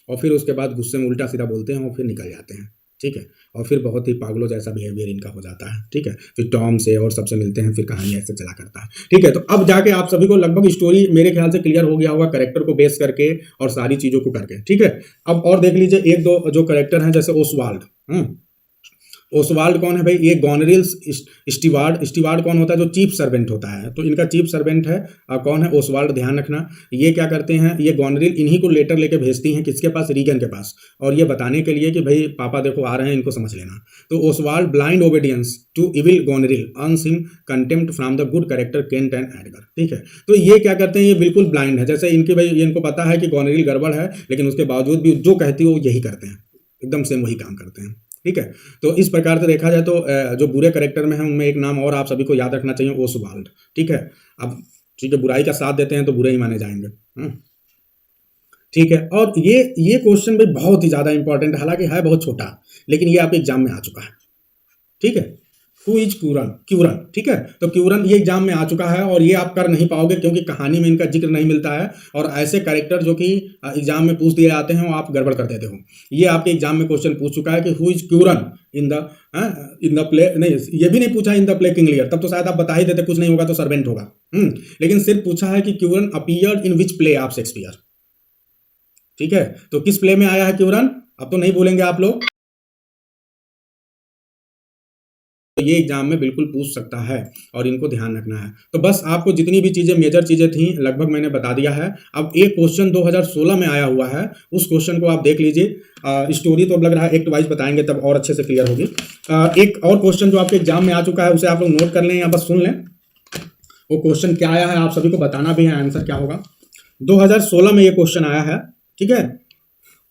और फिर उसके बाद गुस्से में उल्टा सीधा बोलते हैं और फिर निकल जाते हैं, ठीक है। और फिर बहुत ही पागलों जैसा बिहेवियर इनका हो जाता है, ठीक है। फिर टॉम से और सबसे मिलते हैं, फिर कहानी ऐसे चला करता है, ठीक है। तो अब जाके आप सभी को लगभग स्टोरी मेरे ख्याल से क्लियर हो गया होगा, कैरेक्टर को बेस करके और सारी चीज़ों को करके, ठीक है। अब और देख लीजिए, 1-2 जो कैरेक्टर हैं, जैसे ओसवाल्ड। ओसवाल्ड कौन है भाई? ये गोनरिल स्टीवार्ड कौन होता है? जो चीफ सर्वेंट होता है, तो इनका चीफ सर्वेंट है कौन है? ओसवाल्ड। ध्यान रखना, ये क्या करते हैं, ये गोनरिल इन्हीं को लेटर लेके भेजती हैं, किसके पास? रीगन के पास, और ये बताने के लिए कि भाई पापा देखो आ रहे हैं, इनको समझ लेना। तो Oswald blind obedience to evil Goneril earns him contempt from the good character Kent and Edgar, ठीक है। तो ये क्या करते हैं, ये बिल्कुल ब्लाइंड है, जैसे इनके भाई इनको पता है कि गोनरिल गड़बड़ है, लेकिन उसके बावजूद भी जो कहती है वो यही करते हैं, एकदम सेम वही काम करते हैं, ठीक है। तो इस प्रकार से देखा जाए तो जो बुरे कैरेक्टर में है उनमें एक नाम और आप सभी को याद रखना चाहिए, ओसवाल्ड, ठीक है। अब ठीक है, बुराई का साथ देते हैं तो बुरे ही माने जाएंगे, ठीक है। और ये क्वेश्चन भी बहुत ही ज्यादा इंपॉर्टेंट है, हालांकि है बहुत छोटा, लेकिन ये आपके एग्जाम में आ चुका है, ठीक है। हु इज क्यूरन, ठीक है। तो क्यूरन ये एग्जाम में आ चुका है, और ये आप कर नहीं पाओगे क्योंकि कहानी में इनका जिक्र नहीं मिलता है, और ऐसे कैरेक्टर जो कि एग्जाम में पूछ दिए जाते हैं वो आप गड़बड़ कर देते हो। ये आपके एग्जाम में क्वेश्चन पूछ चुका है कि who is Curran in the play, नहीं ये भी नहीं पूछा इन द प्ले किंग लियर, तब तो शायद आप बता ही देते, कुछ नहीं होगा तो सर्वेंट होगा, लेकिन सिर्फ पूछा है कि Curran appeared in which play of Shakespeare, ठीक है। तो किस प्ले में आया है क्यूरन, अब तो नहीं बोलेंगे आप लोग। तो ये एग्जाम में बिल्कुल पूछ सकता है, और इनको ध्यान रखना है। तो बस आपको जितनी भी चीजें मेजर चीजें थी लगभग मैंने बता दिया है। अब एक क्वेश्चन 2016 में आया हुआ है, उस क्वेश्चन को आप देख लीजिए। स्टोरी तो अब लग रहा है एक्ट वाइज बताएंगे तब और अच्छे से क्लियर होगी। एक और क्वेश्चन जो आपके एग्जाम में आ चुका है उसे आप लोग नोट कर लें या बस सुन लें। वो क्वेश्चन क्या आया है आप सभी को बताना भी है, आंसर क्या होगा। 2016 में ये क्वेश्चन आया है ठीक है।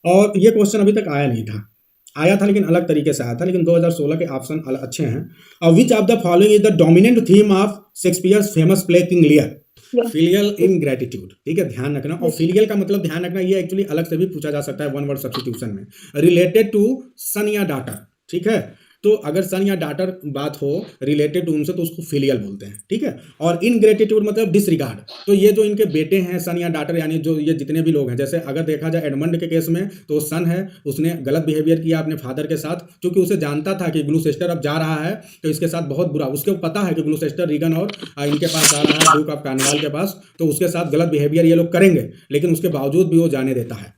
और ये क्वेश्चन अभी तक आया नहीं था, आया था लेकिन अलग तरीके से आया था, लेकिन 2016 के ऑप्शन अच्छे हैं। Which of the following is the dominant theme of Shakespeare's famous play King Lear? Filial ingratitude, ठीक है, ध्यान रखना। और फिलियल का मतलब ध्यान रखना, ये एक्चुअली अलग से भी पूछा जा सकता है वन वर्ड सब्स्टिट्यूशन में। रिलेटेड टू सन या डाटर, ठीक है, तो अगर सन या डाटर बात हो रिलेटेड टू उनसे तो उसको फिलियल बोलते हैं, ठीक है। और इनग्रेटिट्यूड मतलब डिसरिगार्ड, तो ये जो इनके बेटे हैं सन या डाटर, यानी जो ये जितने भी लोग हैं, जैसे अगर देखा जाए एडमंड के केस में तो सन है, उसने गलत बिहेवियर किया अपने फादर के साथ, क्योंकि उसे जानता था कि ग्लूसेस्टर अब जा रहा है तो इसके साथ बहुत बुरा, उसको पता है कि ग्लूसेस्टर रीगन और इनके पास आ रहा है, ड्यूक ऑफ कार्नवाल के पास, तो उसके साथ गलत बिहेवियर ये लोग करेंगे, लेकिन उसके बावजूद भी वो जाने देता है।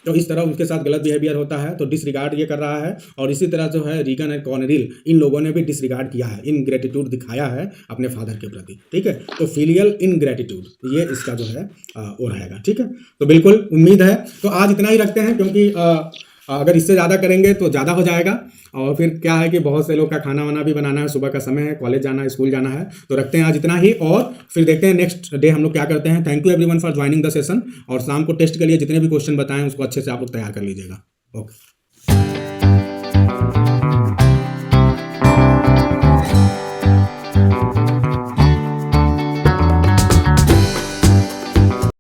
तो इस तरह उनके साथ गलत बिहेवियर होता है, तो डिसरिगार्ड ये कर रहा है। और इसी तरह जो है रीगन एंड कॉर्नेरिल, इन लोगों ने भी डिसरिगार्ड किया है, इनग्रेटिट्यूड दिखाया है अपने फादर के प्रति, ठीक है। तो फिलियल इनग्रेटिट्यूड ये इसका जो है वो रहेगा, ठीक है। तो बिल्कुल उम्मीद है, तो आज इतना ही रखते हैं, क्योंकि अगर इससे ज़्यादा करेंगे तो ज़्यादा हो जाएगा, और फिर क्या है कि बहुत से लोग का खाना वाना भी बनाना है, सुबह का समय है, कॉलेज जाना है, स्कूल जाना है, तो रखते हैं आज इतना ही, और फिर देखते हैं नेक्स्ट डे हम लोग क्या करते हैं। Thank you everyone for joining the session, और शाम को टेस्ट के लिए जितने भी क्वेश्चन बताएं उसको अच्छे से आप लोग तैयार कर लीजिएगा। ओके।